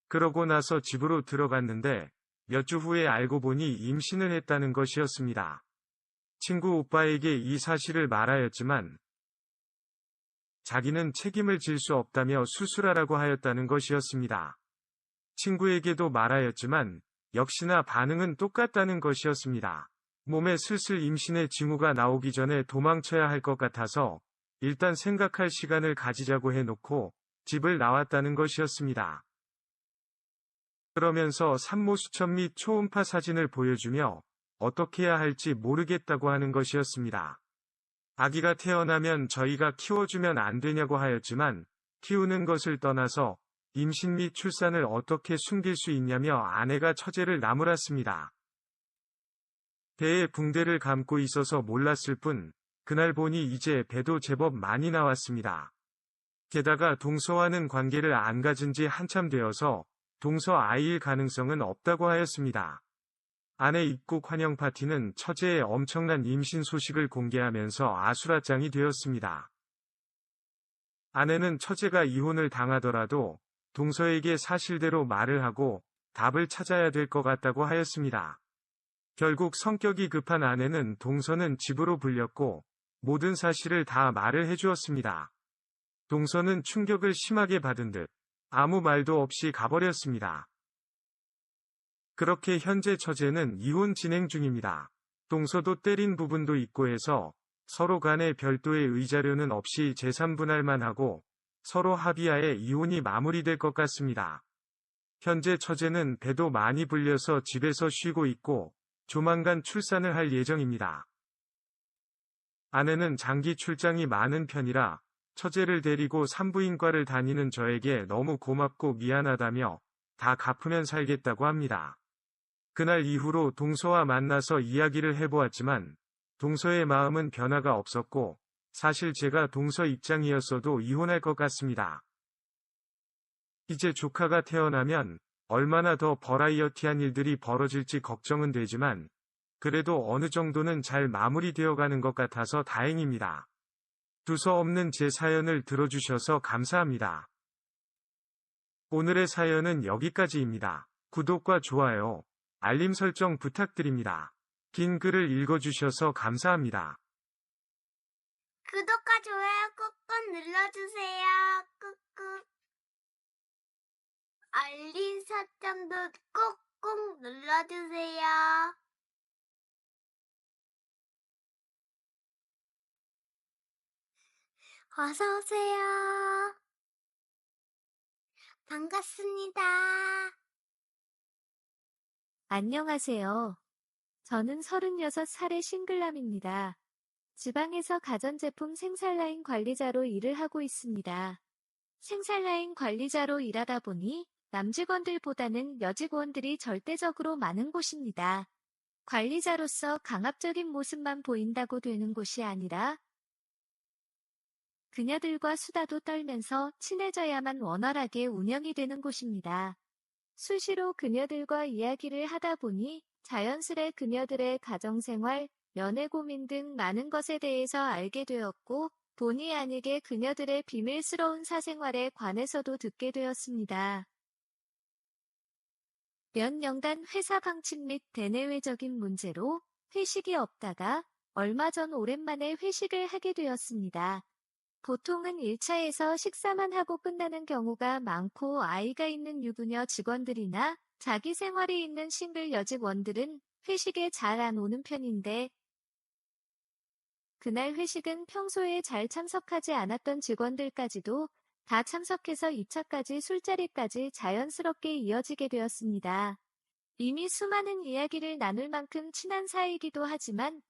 그러고 나서 집으로 들어갔는데 몇 주 후에 알고 보니 임신을 했다는 것이었습니다. 친구 오빠에게 이 사실을 말하였지만 자기는 책임을 질 수 없다며 수술하라고 하였다는 것이었습니다. 친구에게도 말하였지만 역시나 반응은 똑같다는 것이었습니다. 몸에 슬슬 임신의 징후가 나오기 전에 도망쳐야 할 것 같아서 일단 생각할 시간을 가지자고 해놓고 집을 나왔다는 것이었습니다. 그러면서 산모 수첩 및 초음파 사진을 보여주며 어떻게 해야 할지 모르겠다고 하는 것이었습니다. 아기가 태어나면 저희가 키워주면 안 되냐고 하였지만 키우는 것을 떠나서 임신 및 출산을 어떻게 숨길 수 있냐며 아내가 처제를 나무랐습니다. 배에 붕대를 감고 있어서 몰랐을 뿐 그날 보니 이제 배도 제법 많이 나왔습니다. 게다가 동서와는 관계를 안 가진 지 한참 되어서 동서 아이일 가능성은 없다고 하였습니다. 아내 입국 환영 파티는 처제의 엄청난 임신 소식을 공개하면서 아수라장이 되었습니다. 아내는 처제가 이혼을 당하더라도 동서에게 사실대로 말을 하고 답을 찾아야 될 것 같다고 하였습니다. 결국 성격이 급한 아내는 동서는 집으로 불렸고 모든 사실을 다 말을 해주었습니다. 동서는 충격을 심하게 받은 듯 아무 말도 없이 가버렸습니다. 그렇게 현재 처제는 이혼 진행 중입니다. 동서도 때린 부분도 있고 해서 서로 간에 별도의 의자료는 없이 재산분할만 하고 서로 합의하에 이혼이 마무리될 것 같습니다. 현재 처제는 배도 많이 불려서 집에서 쉬고 있고 조만간 출산을 할 예정입니다. 아내는 장기 출장이 많은 편이라 처제를 데리고 산부인과를 다니는 저에게 너무 고맙고 미안하다며 다 갚으면 살겠다고 합니다. 그날 이후로 동서와 만나서 이야기를 해보았지만 동서의 마음은 변화가 없었고 사실 제가 동서 입장이었어도 이혼할 것 같습니다. 이제 조카가 태어나면 얼마나 더 버라이어티한 일들이 벌어질지 걱정은 되지만 그래도 어느 정도는 잘 마무리되어 가는 것 같아서 다행입니다. 두서없는 제 사연을 들어주셔서 감사합니다. 오늘의 사연은 여기까지입니다. 구독과 좋아요, 알림 설정 부탁드립니다. 긴 글을 읽어주셔서 감사합니다. 구독과 좋아요 꾹꾹 눌러주세요. 꾹꾹. 알림 설정도 꾹꾹 눌러주세요. 어서오세요. 반갑습니다. 안녕하세요. 저는 36살의 싱글남입니다. 지방에서 가전제품 생산라인 관리자로 일을 하고 있습니다. 생산라인 관리자로 일하다 보니 남직원들보다는 여직원들이 절대적으로 많은 곳입니다. 관리자로서 강압적인 모습만 보인다고 되는 곳이 아니라 그녀들과 수다도 떨면서 친해져야만 원활하게 운영이 되는 곳입니다. 수시로 그녀들과 이야기를 하다 보니 자연스레 그녀들의 가정생활, 연애 고민 등 많은 것에 대해서 알게 되었고, 본의 아니게 그녀들의 비밀스러운 사생활에 관해서도 듣게 되었습니다. 몇 년간 회사 방침 및 대내외적인 문제로 회식이 없다가 얼마 전 오랜만에 회식을 하게 되었습니다. 보통은 1차에서 식사만 하고 끝나는 경우가 많고 아이가 있는 유부녀 직원들이나 자기 생활이 있는 싱글 여직원들은 회식에 잘 안 오는 편인데 그날 회식은 평소에 잘 참석하지 않았던 직원들까지도 다 참석해서 2차까지 술자리까지 자연스럽게 이어지게 되었습니다. 이미 수많은 이야기를 나눌 만큼 친한 사이이기도 하지만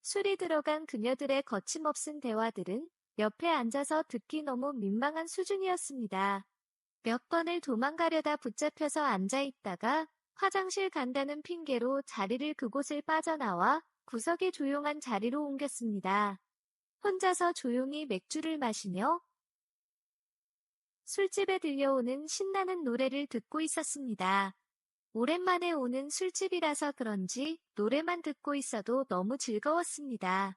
술이 들어간 그녀들의 거침없은 대화들은 옆에 앉아서 듣기 너무 민망한 수준이었습니다. 몇 번을 도망가려다 붙잡혀서 앉아있다가 화장실 간다는 핑계로 자리를 그곳을 빠져나와 구석의 조용한 자리로 옮겼습니다. 혼자서 조용히 맥주를 마시며 술집에 들려오는 신나는 노래를 듣고 있었습니다. 오랜만에 오는 술집이라서 그런지 노래만 듣고 있어도 너무 즐거웠습니다.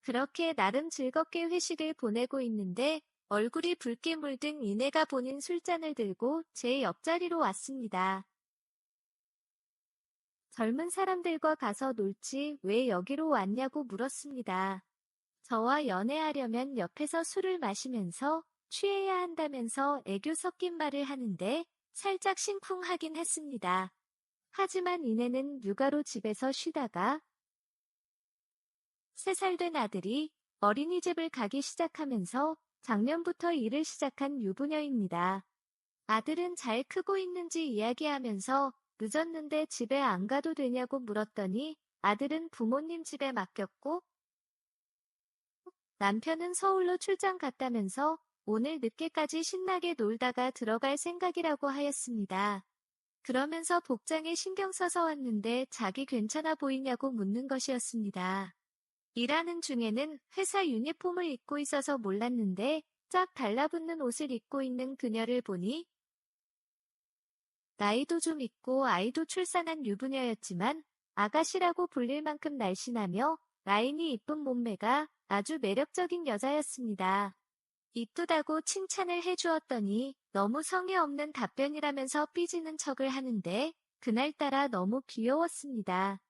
그렇게 나름 즐겁게 회식을 보내고 있는데 얼굴이 붉게 물든 이내가 본인 술잔을 들고 제 옆자리로 왔습니다. 젊은 사람들과 가서 놀지 왜 여기로 왔냐고 물었습니다. 저와 연애하려면 옆에서 술을 마시면서 취해야 한다면서 애교 섞인 말을 하는데 살짝 심쿵하긴 했습니다. 하지만 이내는 육아로 집에서 쉬다가 3살 된 아들이 어린이집을 가기 시작하면서 작년부터 일을 시작한 유부녀입니다. 아들은 잘 크고 있는지 이야기하면서 늦었는데 집에 안 가도 되냐고 물었더니 아들은 부모님 집에 맡겼고 남편은 서울로 출장 갔다면서 오늘 늦게까지 신나게 놀다가 들어갈 생각이라고 하였습니다. 그러면서 복장에 신경 써서 왔는데 자기 괜찮아 보이냐고 묻는 것이었습니다. 일하는 중에는 회사 유니폼을 입고 있어서 몰랐는데 쫙 달라붙는 옷을 입고 있는 그녀를 보니 나이도 좀 있고 아이도 출산한 유부녀였지만 아가씨라고 불릴 만큼 날씬하며 라인이 이쁜 몸매가 아주 매력적인 여자였습니다. 이쁘다고 칭찬을 해주었더니 너무 성의 없는 답변이라면서 삐지는 척을 하는데 그날따라 너무 귀여웠습니다.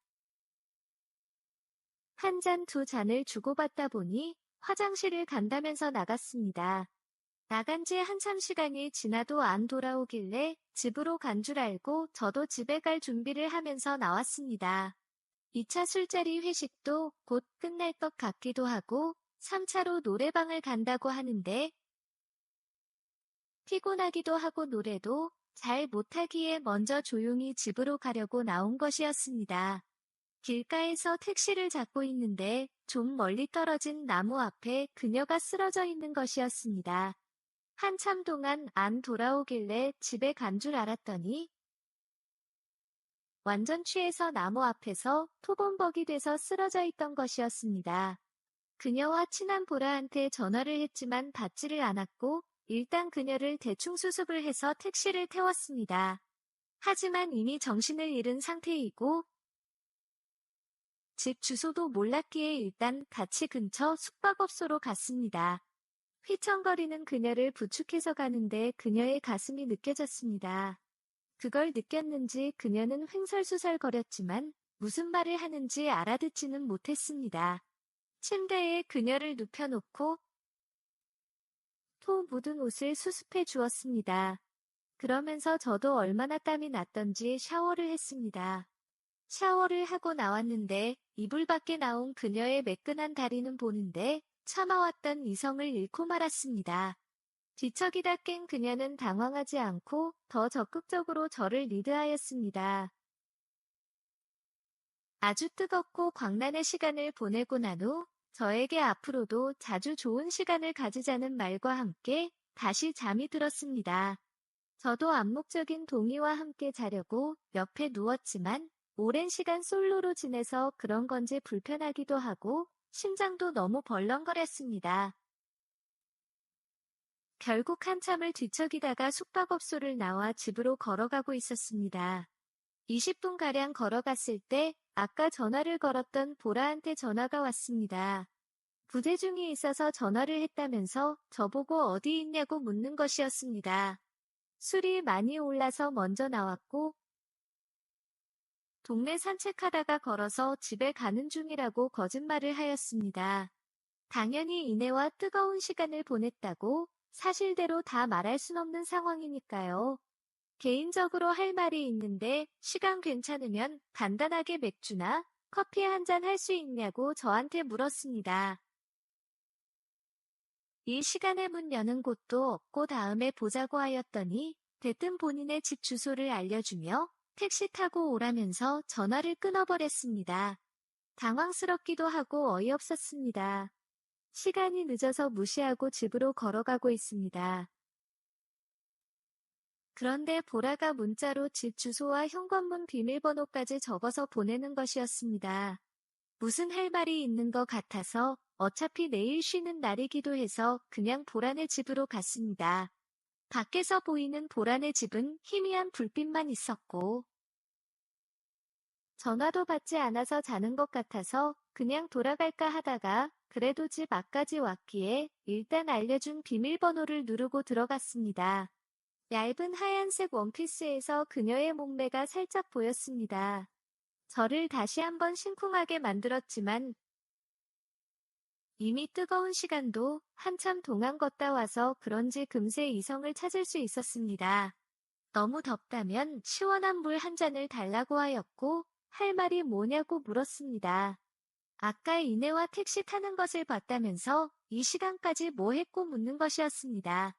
한 잔, 2잔을 주고받다 보니 화장실을 간다면서 나갔습니다. 나간 지 한참 시간이 지나도 안 돌아오길래 집으로 간 줄 알고 저도 집에 갈 준비를 하면서 나왔습니다. 2차 술자리 회식도 곧 끝날 것 같기도 하고 3차로 노래방을 간다고 하는데 피곤하기도 하고 노래도 잘 못하기에 먼저 조용히 집으로 가려고 나온 것이었습니다. 길가에서 택시를 잡고 있는데 좀 멀리 떨어진 나무 앞에 그녀가 쓰러져 있는 것이었습니다. 한참 동안 안 돌아오길래 집에 간 줄 알았더니 완전 취해서 나무 앞에서 토범벅이 돼서 쓰러져 있던 것이었습니다. 그녀와 친한 보라한테 전화를 했지만 받지를 않았고 일단 그녀를 대충 수습을 해서 택시를 태웠습니다. 하지만 이미 정신을 잃은 상태이고 집 주소도 몰랐기에 일단 같이 근처 숙박업소로 갔습니다. 휘청거리는 그녀를 부축해서 가는데 그녀의 가슴이 느껴졌습니다. 그걸 느꼈는지 그녀는 횡설수설거렸지만 무슨 말을 하는지 알아듣지는 못했습니다. 침대에 그녀를 눕혀놓고 토 묻은 옷을 수습해 주었습니다. 그러면서 저도 얼마나 땀이 났던지 샤워를 했습니다. 샤워를 하고 나왔는데 이불 밖에 나온 그녀의 매끈한 다리는 보는데 참아왔던 이성을 잃고 말았습니다. 뒤척이다 깬 그녀는 당황하지 않고 더 적극적으로 저를 리드하였습니다. 아주 뜨겁고 광란의 시간을 보내고 난 후 저에게 앞으로도 자주 좋은 시간을 가지자는 말과 함께 다시 잠이 들었습니다. 저도 암묵적인 동의와 함께 자려고 옆에 누웠지만 오랜 시간 솔로로 지내서 그런 건지 불편하기도 하고 심장도 너무 벌렁거렸습니다. 결국 한참을 뒤척이다가 숙박업소를 나와 집으로 걸어가고 있었습니다. 20분가량 걸어갔을 때 아까 전화를 걸었던 보라한테 전화가 왔습니다. 부재 중이 있어서 전화를 했다면서 저보고 어디 있냐고 묻는 것이었습니다. 술이 많이 올라서 먼저 나왔고 동네 산책하다가 걸어서 집에 가는 중이라고 거짓말을 하였습니다. 당연히 이내와 뜨거운 시간을 보냈다고 사실대로 다 말할 순 없는 상황이니까요. 개인적으로 할 말이 있는데 시간 괜찮으면 간단하게 맥주나 커피 한 잔 할 수 있냐고 저한테 물었습니다. 이 시간에 문 여는 곳도 없고 다음에 보자고 하였더니 대뜸 본인의 집 주소를 알려주며 택시 타고 오라면서 전화를 끊어버렸습니다. 당황스럽기도 하고 어이없었습니다. 시간이 늦어서 무시하고 집으로 걸어가고 있습니다. 그런데 보라가 문자로 집 주소와 현관문 비밀번호까지 적어서 보내는 것이었습니다. 무슨 할 말이 있는 것 같아서 어차피 내일 쉬는 날이기도 해서 그냥 보라네 집으로 갔습니다. 밖에서 보이는 보라네 집은 희미한 불빛만 있었고 전화도 받지 않아서 자는 것 같아서 그냥 돌아갈까 하다가 그래도 집 앞까지 왔기에 일단 알려준 비밀번호를 누르고 들어갔습니다. 얇은 하얀색 원피스에서 그녀의 몸매가 살짝 보였습니다. 저를 다시 한번 심쿵하게 만들었지만 이미 뜨거운 시간도 한참 동안 걷다 와서 그런지 금세 이성을 찾을 수 있었습니다. 너무 덥다면 시원한 물 한 잔을 달라고 하였고 할 말이 뭐냐고 물었습니다. 아까 이내와 택시 타는 것을 봤다면서 이 시간까지 뭐 했고 묻는 것이었습니다.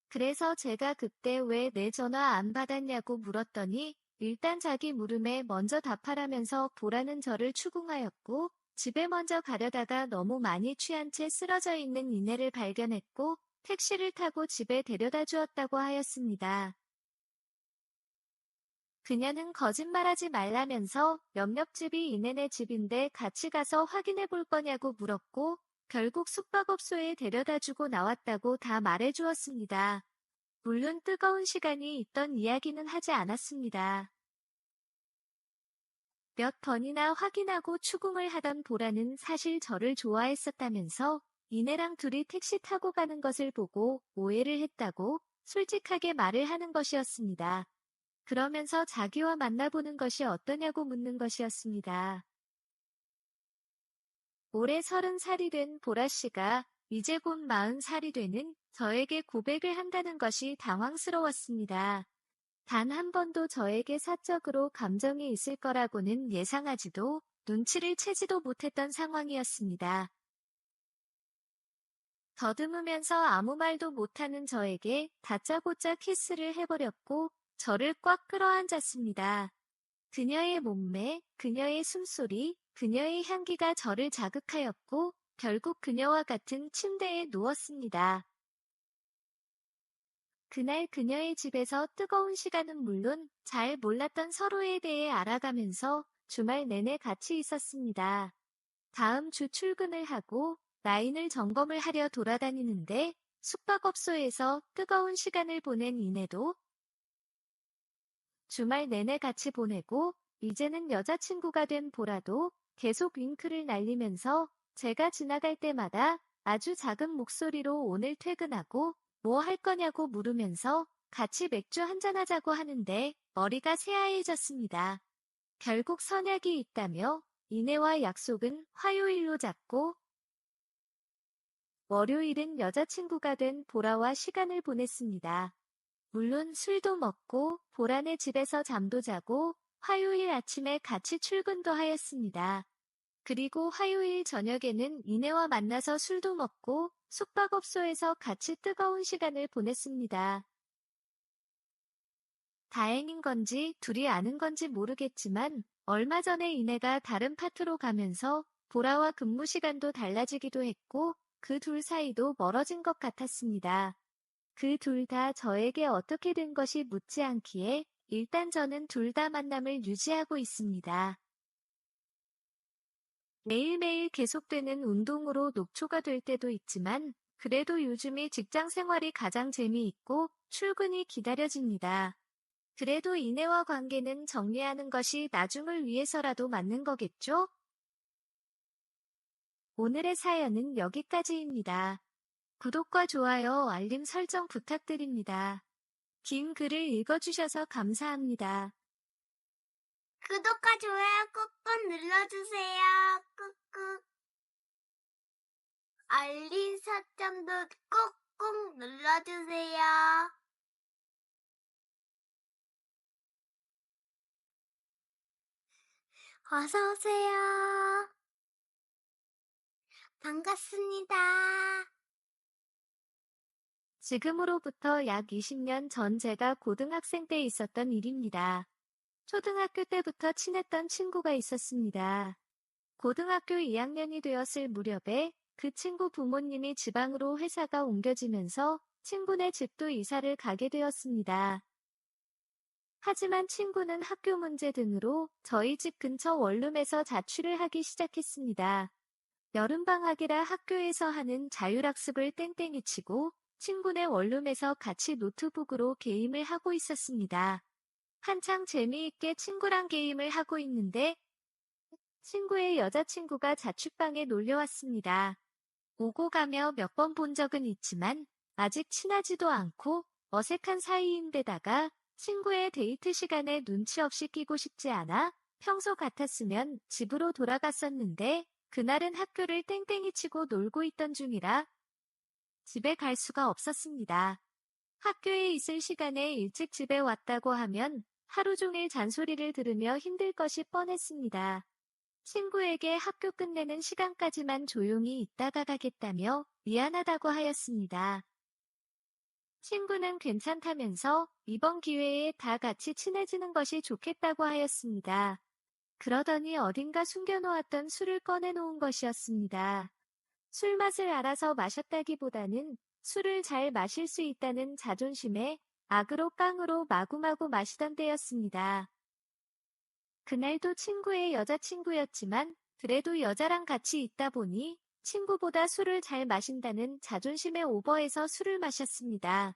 그래서 제가 그때 왜 내 전화 안 받았냐고 물었더니 일단 자기 물음에 먼저 답하라면서 보라는 저를 추궁하였고 집에 먼저 가려다가 너무 많이 취한 채 쓰러져 있는 이내를 발견했고 택시를 타고 집에 데려다 주었다고 하였습니다. 그녀는 거짓말하지 말라면서 옆 집이 이내네 집인데 같이 가서 확인해 볼 거냐고 물었고 결국 숙박업소에 데려다 주고 나왔다고 다 말해 주었습니다. 물론 뜨거운 시간이 있던 이야기는 하지 않았습니다. 몇 번이나 확인하고 추궁을 하던 보라는 사실 저를 좋아했었다면서 이내랑 둘이 택시 타고 가는 것을 보고 오해를 했다고 솔직하게 말을 하는 것이었습니다. 그러면서 자기와 만나보는 것이 어떠냐고 묻는 것이었습니다. 올해 30살이 된 보라 씨가 이제 곧 40살이 되는 저에게 고백을 한다는 것이 당황스러웠습니다. 단 한 번도 저에게 사적으로 감정이 있을 거라고는 예상하지도 눈치를 채지도 못했던 상황이었습니다. 더듬으면서 아무 말도 못하는 저에게 다짜고짜 키스를 해버렸고 저를 꽉 끌어안았습니다. 그녀의 몸매, 그녀의 숨소리, 그녀의 향기가 저를 자극하였고 결국 그녀와 같은 침대에 누웠습니다. 그날 그녀의 집에서 뜨거운 시간은 물론 잘 몰랐던 서로에 대해 알아가면서 주말 내내 같이 있었습니다. 다음 주 출근을 하고 라인을 점검을 하려 돌아다니는데 숙박업소에서 뜨거운 시간을 보낸 이내도 주말 내내 같이 보내고 이제는 여자친구가 된 보라도 계속 윙크를 날리면서 제가 지나갈 때마다 아주 작은 목소리로 오늘 퇴근하고 뭐 할 거냐고 물으면서 같이 맥주 한잔하자고 하는데 머리가 새하얘졌습니다. 결국 선약이 있다며 이내와 약속은 화요일로 잡고 월요일은 여자친구가 된 보라와 시간을 보냈습니다. 물론 술도 먹고 보라네 집에서 잠도 자고 화요일 아침에 같이 출근도 하였습니다. 그리고 화요일 저녁에는 이내와 만나서 술도 먹고 숙박업소에서 같이 뜨거운 시간을 보냈습니다. 다행인 건지 둘이 아는 건지 모르겠지만 얼마 전에 이내가 다른 파트로 가면서 보라와 근무 시간도 달라지기도 했고 그 둘 사이도 멀어진 것 같았습니다. 그 둘 다 저에게 어떻게 된 것이 묻지 않기에 일단 저는 둘 다 만남을 유지하고 있습니다. 매일매일 계속되는 운동으로 녹초가 될 때도 있지만 그래도 요즘이 직장 생활이 가장 재미있고 출근이 기다려집니다. 그래도 이내와 관계는 정리하는 것이 나중을 위해서라도 맞는 거겠죠? 오늘의 사연은 여기까지입니다. 구독과 좋아요, 알림 설정 부탁드립니다. 긴 글을 읽어주셔서 감사합니다. 구독과 좋아요 꾹꾹 눌러주세요. 꾹꾹. 알림 설정도 꾹꾹 눌러주세요. 어서오세요. 반갑습니다. 지금으로부터 약 20년 전 제가 고등학생 때 있었던 일입니다. 초등학교 때부터 친했던 친구가 있었습니다. 고등학교 2학년이 되었을 무렵에 그 친구 부모님이 지방으로 회사가 옮겨지면서 친구네 집도 이사를 가게 되었습니다. 하지만 친구는 학교 문제 등으로 저희 집 근처 원룸에서 자취를 하기 시작했습니다. 여름방학이라 학교에서 하는 자율학습을 땡땡이 치고 친구네 원룸에서 같이 노트북으로 게임을 하고 있었습니다. 한창 재미있게 친구랑 게임을 하고 있는데 친구의 여자친구가 자취방에 놀려왔습니다. 오고 가며 몇 번 본 적은 있지만 아직 친하지도 않고 어색한 사이인데다가 친구의 데이트 시간에 눈치 없이 끼고 싶지 않아 평소 같았으면 집으로 돌아갔었는데 그날은 학교를 땡땡이 치고 놀고 있던 중이라 집에 갈 수가 없었습니다. 학교에 있을 시간에 일찍 집에 왔다고 하면 하루 종일 잔소리를 들으며 힘들 것이 뻔했습니다. 친구에게 학교 끝내는 시간까지만 조용히 있다가 가겠다며 미안하다고 하였습니다. 친구는 괜찮다면서 이번 기회에 다 같이 친해지는 것이 좋겠다고 하였습니다. 그러더니 어딘가 숨겨놓았던 술을 꺼내놓은 것이었습니다. 술 맛을 알아서 마셨다기보다는 술을 잘 마실 수 있다는 자존심에 악으로 깡으로 마구마구 마시던 때였습니다. 그날도 친구의 여자친구였지만 그래도 여자랑 같이 있다 보니 친구보다 술을 잘 마신다는 자존심에 오버해서 술을 마셨습니다.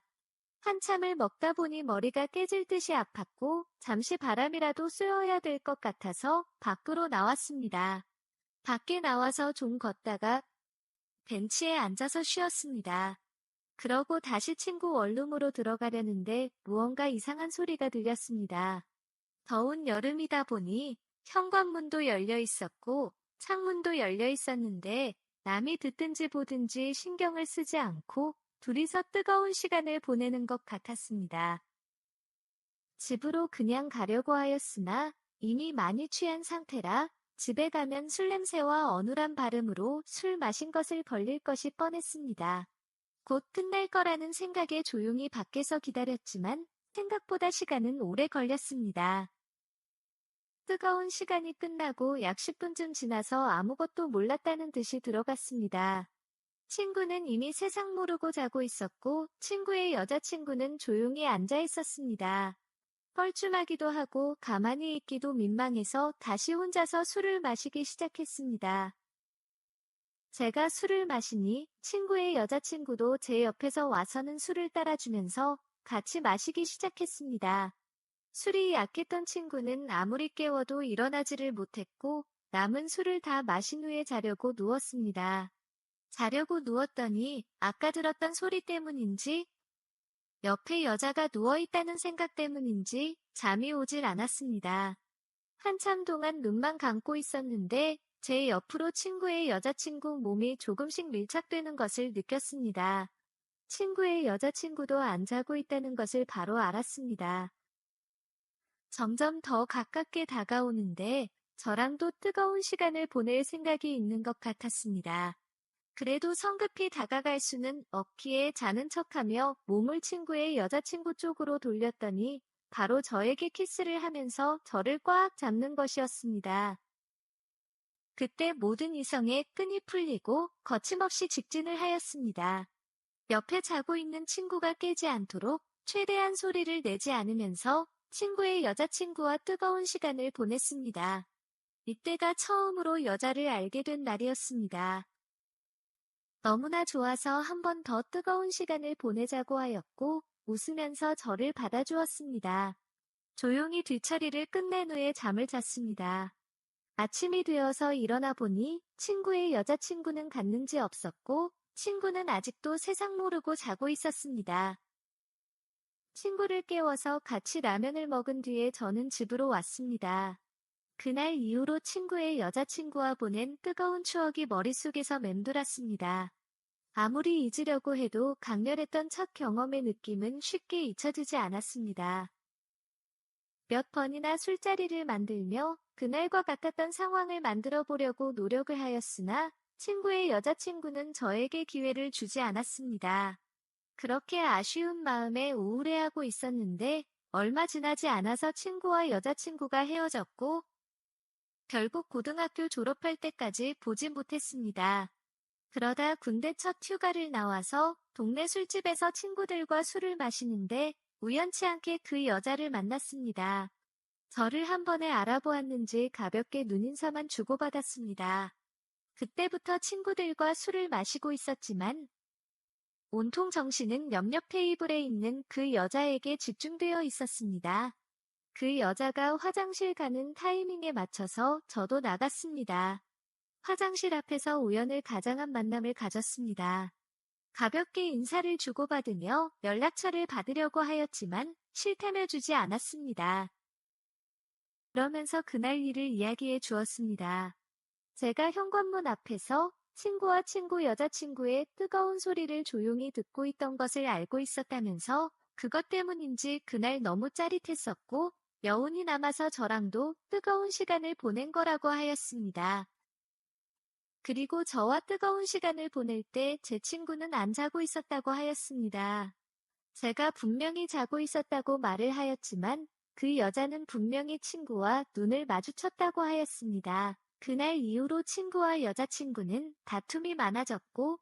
한참을 먹다 보니 머리가 깨질 듯이 아팠고 잠시 바람이라도 쐬어야 될 것 같아서 밖으로 나왔습니다. 밖에 나와서 좀 걷다가 벤치에 앉아서 쉬었습니다. 그러고 다시 친구 원룸으로 들어가려는데 무언가 이상한 소리가 들렸습니다. 더운 여름이다 보니 현관문도 열려 있었고 창문도 열려 있었는데 남이 듣든지 보든지 신경을 쓰지 않고 둘이서 뜨거운 시간을 보내는 것 같았습니다. 집으로 그냥 가려고 하였으나 이미 많이 취한 상태라 집에 가면 술 냄새와 어눌한 발음으로 술 마신 것을 벌릴 것이 뻔했습니다. 곧 끝날 거라는 생각에 조용히 밖에서 기다렸지만 생각보다 시간은 오래 걸렸습니다. 뜨거운 시간이 끝나고 약 10분쯤 지나서 아무것도 몰랐다는 듯이 들어갔습니다. 친구는 이미 세상 모르고 자고 있었고 친구의 여자친구는 조용히 앉아 있었습니다. 뻘쭘하기도 하고 가만히 있기도 민망해서 다시 혼자서 술을 마시기 시작했습니다. 제가 술을 마시니 친구의 여자친구도 제 옆에서 와서는 술을 따라주면서 같이 마시기 시작했습니다. 술이 약했던 친구는 아무리 깨워도 일어나지를 못했고 남은 술을 다 마신 후에 자려고 누웠습니다. 자려고 누웠더니 아까 들었던 소리 때문인지 옆에 여자가 누워있다는 생각 때문인지 잠이 오질 않았습니다. 한참 동안 눈만 감고 있었는데 제 옆으로 친구의 여자친구 몸이 조금씩 밀착되는 것을 느꼈습니다. 친구의 여자친구도 안 자고 있다는 것을 바로 알았습니다. 점점 더 가깝게 다가오는데 저랑도 뜨거운 시간을 보낼 생각이 있는 것 같았습니다. 그래도 성급히 다가갈 수는 없기에 자는 척하며 몸을 친구의 여자친구 쪽으로 돌렸더니 바로 저에게 키스를 하면서 저를 꽉 잡는 것이었습니다. 그때 모든 이성의 끈이 풀리고 거침없이 직진을 하였습니다. 옆에 자고 있는 친구가 깨지 않도록 최대한 소리를 내지 않으면서 친구의 여자친구와 뜨거운 시간을 보냈습니다. 이때가 처음으로 여자를 알게 된 날이었습니다. 너무나 좋아서 한 번 더 뜨거운 시간을 보내자고 하였고 웃으면서 저를 받아주었습니다. 조용히 뒤처리를 끝낸 후에 잠을 잤습니다. 아침이 되어서 일어나 보니 친구의 여자친구는 갔는지 없었고 친구는 아직도 세상 모르고 자고 있었습니다. 친구를 깨워서 같이 라면을 먹은 뒤에 저는 집으로 왔습니다. 그날 이후로 친구의 여자친구와 보낸 뜨거운 추억이 머릿속에서 맴돌았습니다. 아무리 잊으려고 해도 강렬했던 첫 경험의 느낌은 쉽게 잊혀지지 않았습니다. 몇 번이나 술자리를 만들며 그날과 같았던 상황을 만들어 보려고 노력을 하였으나 친구의 여자친구는 저에게 기회를 주지 않았습니다. 그렇게 아쉬운 마음에 우울해하고 있었는데 얼마 지나지 않아서 친구와 여자친구가 헤어졌고 결국 고등학교 졸업할 때까지 보지 못했습니다. 그러다 군대 첫 휴가를 나와서 동네 술집에서 친구들과 술을 마시는데 우연치 않게 그 여자를 만났습니다. 저를 한 번에 알아보았는지 가볍게 눈인사만 주고받았습니다. 그때부터 친구들과 술을 마시고 있었지만 온통 정신은 옆옆 테이블에 있는 그 여자에게 집중되어 있었습니다. 그 여자가 화장실 가는 타이밍에 맞춰서 저도 나갔습니다. 화장실 앞에서 우연을 가장한 만남을 가졌습니다. 가볍게 인사를 주고받으며 연락처를 받으려고 하였지만 실타며 주지 않았습니다. 그러면서 그날 일을 이야기해 주었습니다. 제가 현관문 앞에서 친구와 친구 여자친구의 뜨거운 소리를 조용히 듣고 있던 것을 알고 있었다면서 그것 때문인지 그날 너무 짜릿했었고 여운이 남아서 저랑도 뜨거운 시간을 보낸 거라고 하였습니다. 그리고 저와 뜨거운 시간을 보낼 때 제 친구는 안 자고 있었다고 하였습니다. 제가 분명히 자고 있었다고 말을 하였지만 그 여자는 분명히 친구와 눈을 마주쳤다고 하였습니다. 그날 이후로 친구와 여자친구는 다툼이 많아졌고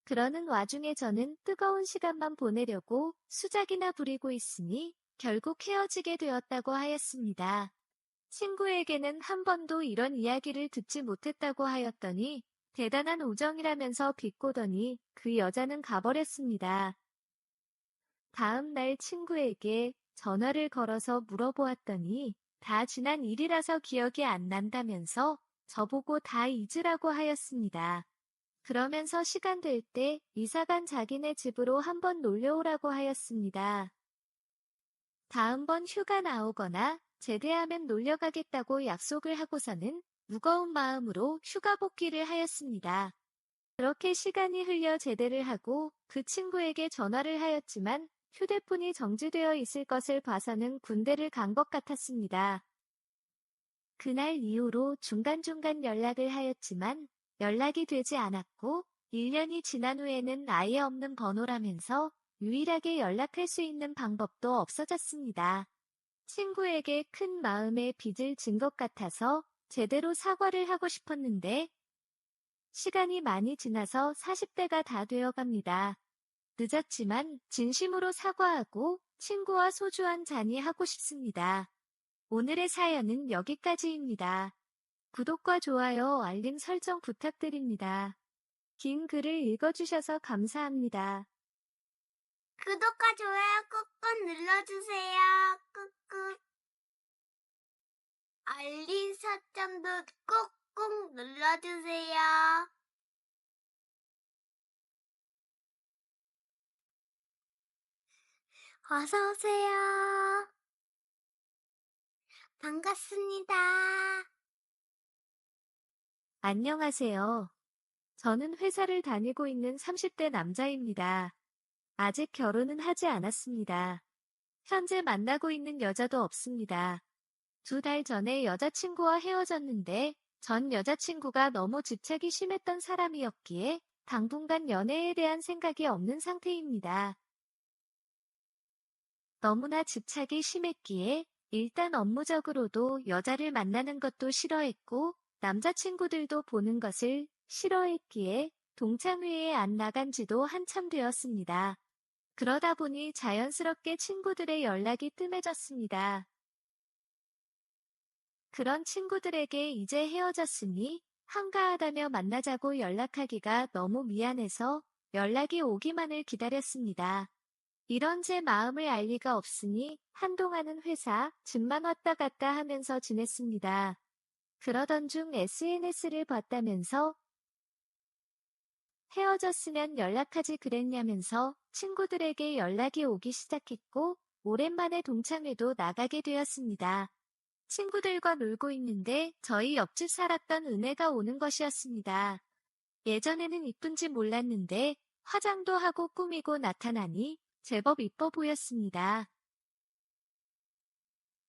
그러는 와중에 저는 뜨거운 시간만 보내려고 수작이나 부리고 있으니 결국 헤어지게 되었다고 하였습니다. 친구에게는 한 번도 이런 이야기를 듣지 못했다고 하였더니 대단한 우정이라면서 비꼬더니 그 여자는 가버렸습니다. 다음 날 친구에게 전화를 걸어서 물어보았더니 다 지난 일이라서 기억이 안 난다면서 저보고 다 잊으라고 하였습니다. 그러면서 시간 될 때 이사간 자기네 집으로 한번 놀려오라고 하였습니다. 다음번 휴가 나오거나 제대하면 놀려가겠다고 약속을 하고서는 무거운 마음으로 휴가 복귀를 하였습니다. 그렇게 시간이 흘려 제대를 하고 그 친구에게 전화를 하였지만 휴대폰이 정지되어 있을 것을 봐서는 군대를 간 것 같았습니다. 그날 이후로 중간중간 연락을 하였지만 연락이 되지 않았고 1년이 지난 후에는 아예 없는 번호라면서 유일하게 연락할 수 있는 방법도 없어졌습니다. 친구에게 큰 마음의 빚을 진 것 같아서 제대로 사과를 하고 싶었는데 시간이 많이 지나서 40대가 다 되어갑니다. 늦었지만 진심으로 사과하고 친구와 소주 한 잔이 하고 싶습니다. 오늘의 사연은 여기까지입니다. 구독과 좋아요, 알림 설정 부탁드립니다. 긴 글을 읽어주셔서 감사합니다. 구독과 좋아요 꾹꾹 눌러주세요. 꾹꾹. 알림 설정도 꾹꾹 눌러주세요. 어서오세요. 반갑습니다. 안녕하세요. 저는 회사를 다니고 있는 30대 남자입니다. 아직 결혼은 하지 않았습니다. 현재 만나고 있는 여자도 없습니다. 2달 전에 여자친구와 헤어졌는데 전 여자친구가 너무 집착이 심했던 사람이었기에 당분간 연애에 대한 생각이 없는 상태입니다. 너무나 집착이 심했기에 일단 업무적으로도 여자를 만나는 것도 싫어했고 남자친구들도 보는 것을 싫어했기에 동창회에 안 나간 지도 한참 되었습니다. 그러다 보니 자연스럽게 친구들의 연락이 뜸해졌습니다. 그런 친구들에게 이제 헤어졌으니 한가하다며 만나자고 연락하기가 너무 미안해서 연락이 오기만을 기다렸습니다. 이런 제 마음을 알 리가 없으니 한동안은 회사, 집만 왔다 갔다 하면서 지냈습니다. 그러던 중 SNS를 봤다면서 헤어졌으면 연락하지 그랬냐면서 친구들에게 연락이 오기 시작했고 오랜만에 동창회도 나가게 되었습니다. 친구들과 놀고 있는데 저희 옆집 살았던 은혜가 오는 것이었습니다. 예전에는 이쁜지 몰랐는데 화장도 하고 꾸미고 나타나니 제법 이뻐 보였습니다.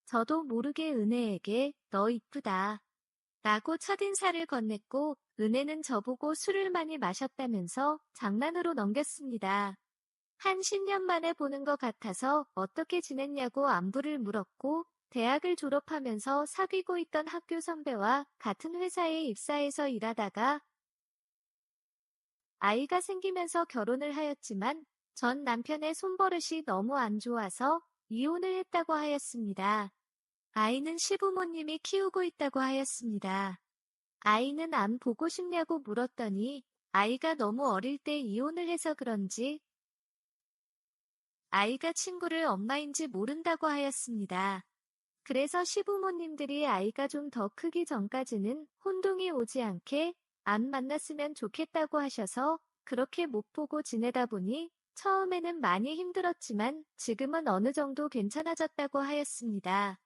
저도 모르게 은혜에게 너 이쁘다 라고 첫인사를 건넸고 은혜는 저보고 술을 많이 마셨다면서 장난으로 넘겼습니다. 한 10년 만에 보는 것 같아서 어떻게 지냈냐고 안부를 물었고 대학을 졸업하면서 사귀고 있던 학교 선배와 같은 회사에 입사해서 일하다가 아이가 생기면서 결혼을 하였지만 전 남편의 손버릇이 너무 안 좋아서 이혼을 했다고 하였습니다. 아이는 시부모님이 키우고 있다고 하였습니다. 아이는 안 보고 싶냐고 물었더니 아이가 너무 어릴 때 이혼을 해서 그런지 아이가 친구를 엄마인지 모른다고 하였습니다. 그래서 시부모님들이 아이가 좀 더 크기 전까지는 혼동이 오지 않게 안 만났으면 좋겠다고 하셔서 그렇게 못 보고 지내다 보니 처음에는 많이 힘들었지만 지금은 어느 정도 괜찮아졌다고 하였습니다.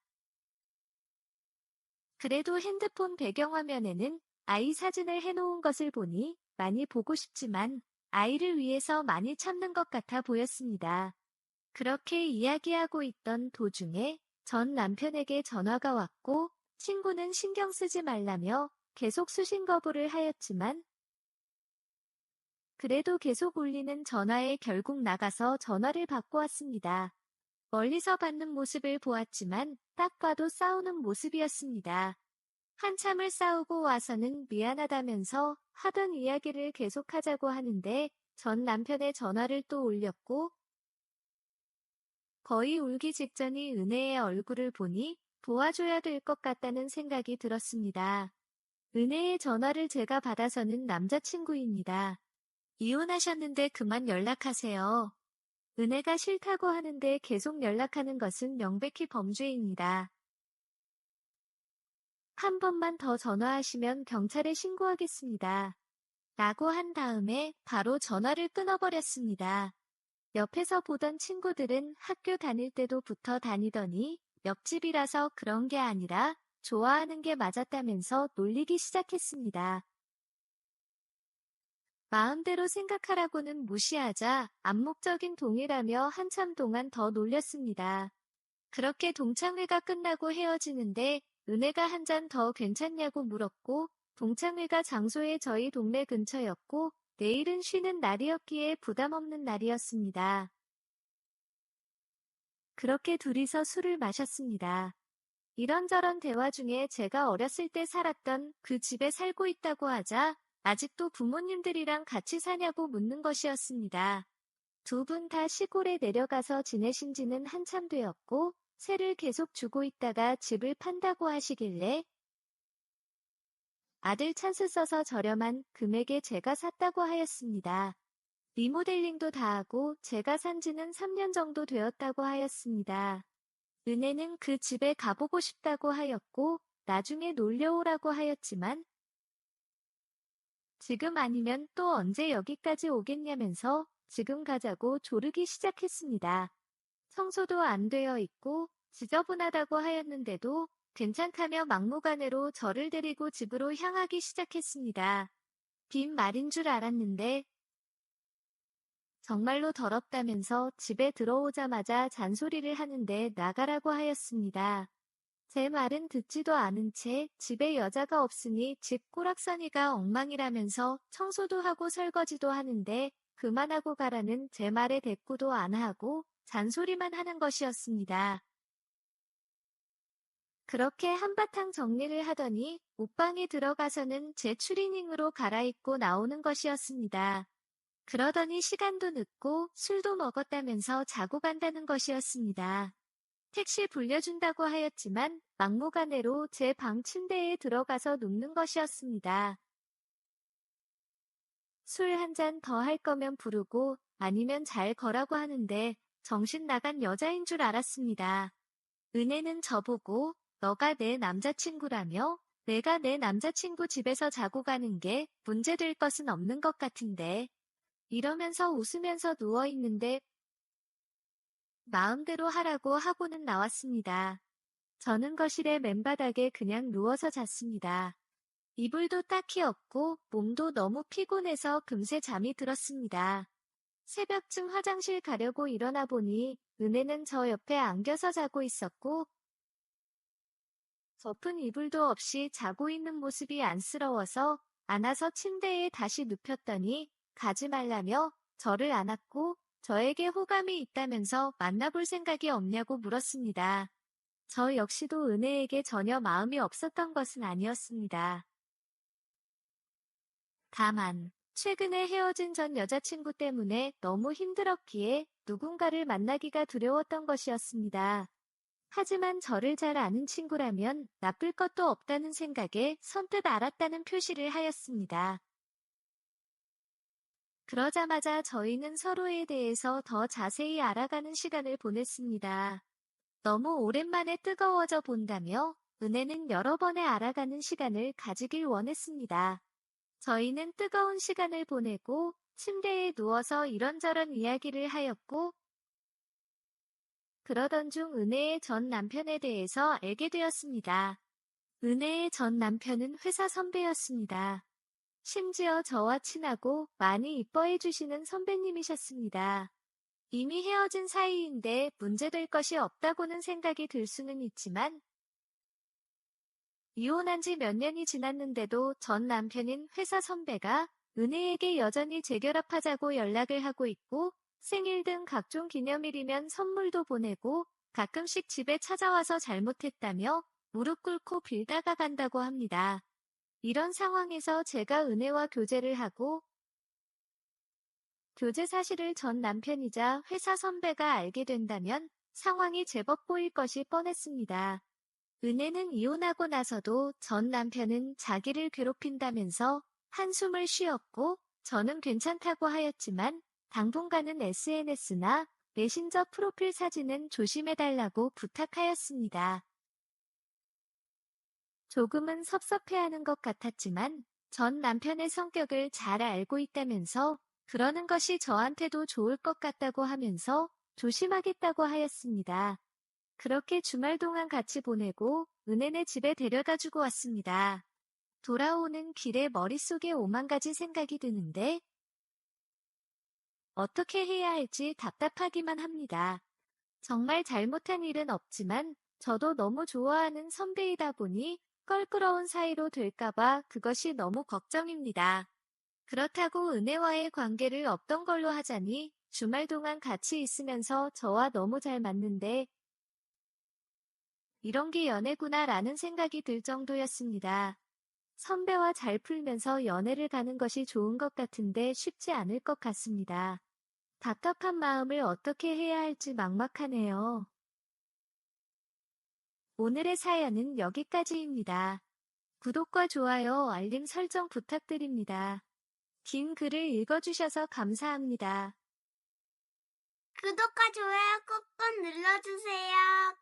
그래도 핸드폰 배경화면에는 아이 사진을 해놓은 것을 보니 많이 보고 싶지만 아이를 위해서 많이 참는 것 같아 보였습니다. 그렇게 이야기하고 있던 도중에 전 남편에게 전화가 왔고 친구는 신경 쓰지 말라며 계속 수신 거부를 하였지만 그래도 계속 울리는 전화에 결국 나가서 전화를 받고 왔습니다. 멀리서 받는 모습을 보았지만 딱 봐도 싸우는 모습이었습니다. 한참을 싸우고 와서는 미안하다면서 하던 이야기를 계속하자고 하는데 전 남편의 전화를 또 올렸고 거의 울기 직전이 은혜의 얼굴을 보니 도와줘야 될 것 같다는 생각이 들었습니다. 은혜의 전화를 제가 받아서는 남자친구입니다. 이혼하셨는데 그만 연락하세요. 은혜가 싫다고 하는데 계속 연락하는 것은 명백히 범죄입니다. 한 번만 더 전화하시면 경찰에 신고하겠습니다. 라고 한 다음에 바로 전화를 끊어버렸습니다. 옆에서 보던 친구들은 학교 다닐 때도 붙어 다니더니 옆집이라서 그런 게 아니라 좋아하는 게 맞았다면서 놀리기 시작했습니다. 마음대로 생각하라고는 무시하자 암묵적인 동의라며 한참 동안 더 놀렸습니다. 그렇게 동창회가 끝나고 헤어지는데 은혜가 한 잔 더 괜찮냐고 물었고 동창회가 장소에 저희 동네 근처였고 내일은 쉬는 날이었기에 부담 없는 날이었습니다. 그렇게 둘이서 술을 마셨습니다. 이런저런 대화 중에 제가 어렸을 때 살았던 그 집에 살고 있다고 하자 아직도 부모님들이랑 같이 사냐고 묻는 것이었습니다. 두 분 다 시골에 내려가서 지내신 지는 한참 되었고 세를 계속 주고 있다가 집을 판다고 하시길래 아들 찬스 써서 저렴한 금액에 제가 샀다고 하였습니다. 리모델링도 다 하고 제가 산 지는 3년 정도 되었다고 하였습니다. 은혜는 그 집에 가보고 싶다고 하였고 나중에 놀려오라고 하였지만 지금 아니면 또 언제 여기까지 오겠냐면서 지금 가자고 조르기 시작했습니다. 청소도 안 되어 있고 지저분하다고 하였는데도 괜찮다며 막무가내로 저를 데리고 집으로 향하기 시작했습니다. 빈말인 줄 알았는데 정말로 더럽다면서 집에 들어오자마자 잔소리를 하는데 나가라고 하였습니다. 제 말은 듣지도 않은 채 집에 여자가 없으니 집 꼬락서니가 엉망이라면서 청소도 하고 설거지도 하는데 그만하고 가라는 제 말에 대꾸도 안 하고 잔소리만 하는 것이었습니다. 그렇게 한바탕 정리를 하더니 옷방에 들어가서는 제 추리닝으로 갈아입고 나오는 것이었습니다. 그러더니 시간도 늦고 술도 먹었다면서 자고 간다는 것이었습니다. 택시 불려준다고 하였지만 막무가내로 제 방 침대에 들어가서 눕는 것이었습니다. 술 한 잔 더 할 거면 부르고 아니면 잘 거라고 하는데 정신 나간 여자인 줄 알았습니다. 은혜는 저보고 너가 내 남자친구라며 내가 내 남자친구 집에서 자고 가는 게 문제될 것은 없는 것 같은데 이러면서 웃으면서 누워있는데 마음대로 하라고 하고는 나왔습니다. 저는 거실의 맨바닥에 그냥 누워서 잤습니다. 이불도 딱히 없고 몸도 너무 피곤해서 금세 잠이 들었습니다. 새벽쯤 화장실 가려고 일어나 보니 은혜는 저 옆에 안겨서 자고 있었고 덮은 이불도 없이 자고 있는 모습이 안쓰러워서 안아서 침대에 다시 눕혔더니 가지 말라며 저를 안았고 저에게 호감이 있다면서 만나볼 생각이 없냐고 물었습니다. 저 역시도 은혜에게 전혀 마음이 없었던 것은 아니었습니다. 다만 최근에 헤어진 전 여자친구 때문에 너무 힘들었기에 누군가를 만나기가 두려웠던 것이었습니다. 하지만 저를 잘 아는 친구라면 나쁠 것도 없다는 생각에 선뜻 알았다는 표시를 하였습니다. 그러자마자 저희는 서로에 대해서 더 자세히 알아가는 시간을 보냈습니다. 너무 오랜만에 뜨거워져 본다며 은혜는 여러 번의 알아가는 시간을 가지길 원했습니다. 저희는 뜨거운 시간을 보내고 침대에 누워서 이런저런 이야기를 하였고 그러던 중 은혜의 전 남편에 대해서 알게 되었습니다. 은혜의 전 남편은 회사 선배였습니다. 심지어 저와 친하고 많이 이뻐해 주시는 선배님이셨습니다. 이미 헤어진 사이인데 문제될 것이 없다고는 생각이 들 수는 있지만 이혼한 지 몇 년이 지났는데도 전 남편인 회사 선배가 은혜에게 여전히 재결합하자고 연락을 하고 있고 생일 등 각종 기념일이면 선물도 보내고 가끔씩 집에 찾아와서 잘못했다며 무릎 꿇고 빌다가 간다고 합니다. 이런 상황에서 제가 은혜와 교제를 하고 교제 사실을 전 남편이자 회사 선배가 알게 된다면 상황이 제법 꼬일 것이 뻔했습니다. 은혜는 이혼하고 나서도 전 남편은 자기를 괴롭힌다면서 한숨을 쉬었고 저는 괜찮다고 하였지만 당분간은 SNS나 메신저 프로필 사진은 조심해달라고 부탁하였습니다. 조금은 섭섭해하는 것 같았지만 전 남편의 성격을 잘 알고 있다면서 그러는 것이 저한테도 좋을 것 같다고 하면서 조심하겠다고 하였습니다. 그렇게 주말 동안 같이 보내고 은혜네 집에 데려다 주고 왔습니다. 돌아오는 길에 머릿속에 오만 가지 생각이 드는데 어떻게 해야 할지 답답하기만 합니다. 정말 잘못한 일은 없지만 저도 너무 좋아하는 선배이다 보니 껄끄러운 사이로 될까봐 그것이 너무 걱정입니다. 그렇다고 은혜와의 관계를 없던 걸로 하자니 주말 동안 같이 있으면서 저와 너무 잘 맞는데 이런 게 연애구나 라는 생각이 들 정도였습니다. 선배와 잘 풀면서 연애를 가는 것이 좋은 것 같은데 쉽지 않을 것 같습니다. 답답한 마음을 어떻게 해야 할지 막막하네요. 오늘의 사연은 여기까지입니다. 구독과 좋아요, 알림 설정 부탁드립니다. 긴 글을 읽어주셔서 감사합니다. 구독과 좋아요 꾹꾹 눌러주세요.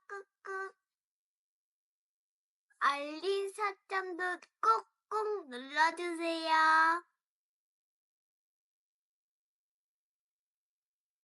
꾹꾹. 알림 설정도 꾹꾹 눌러주세요.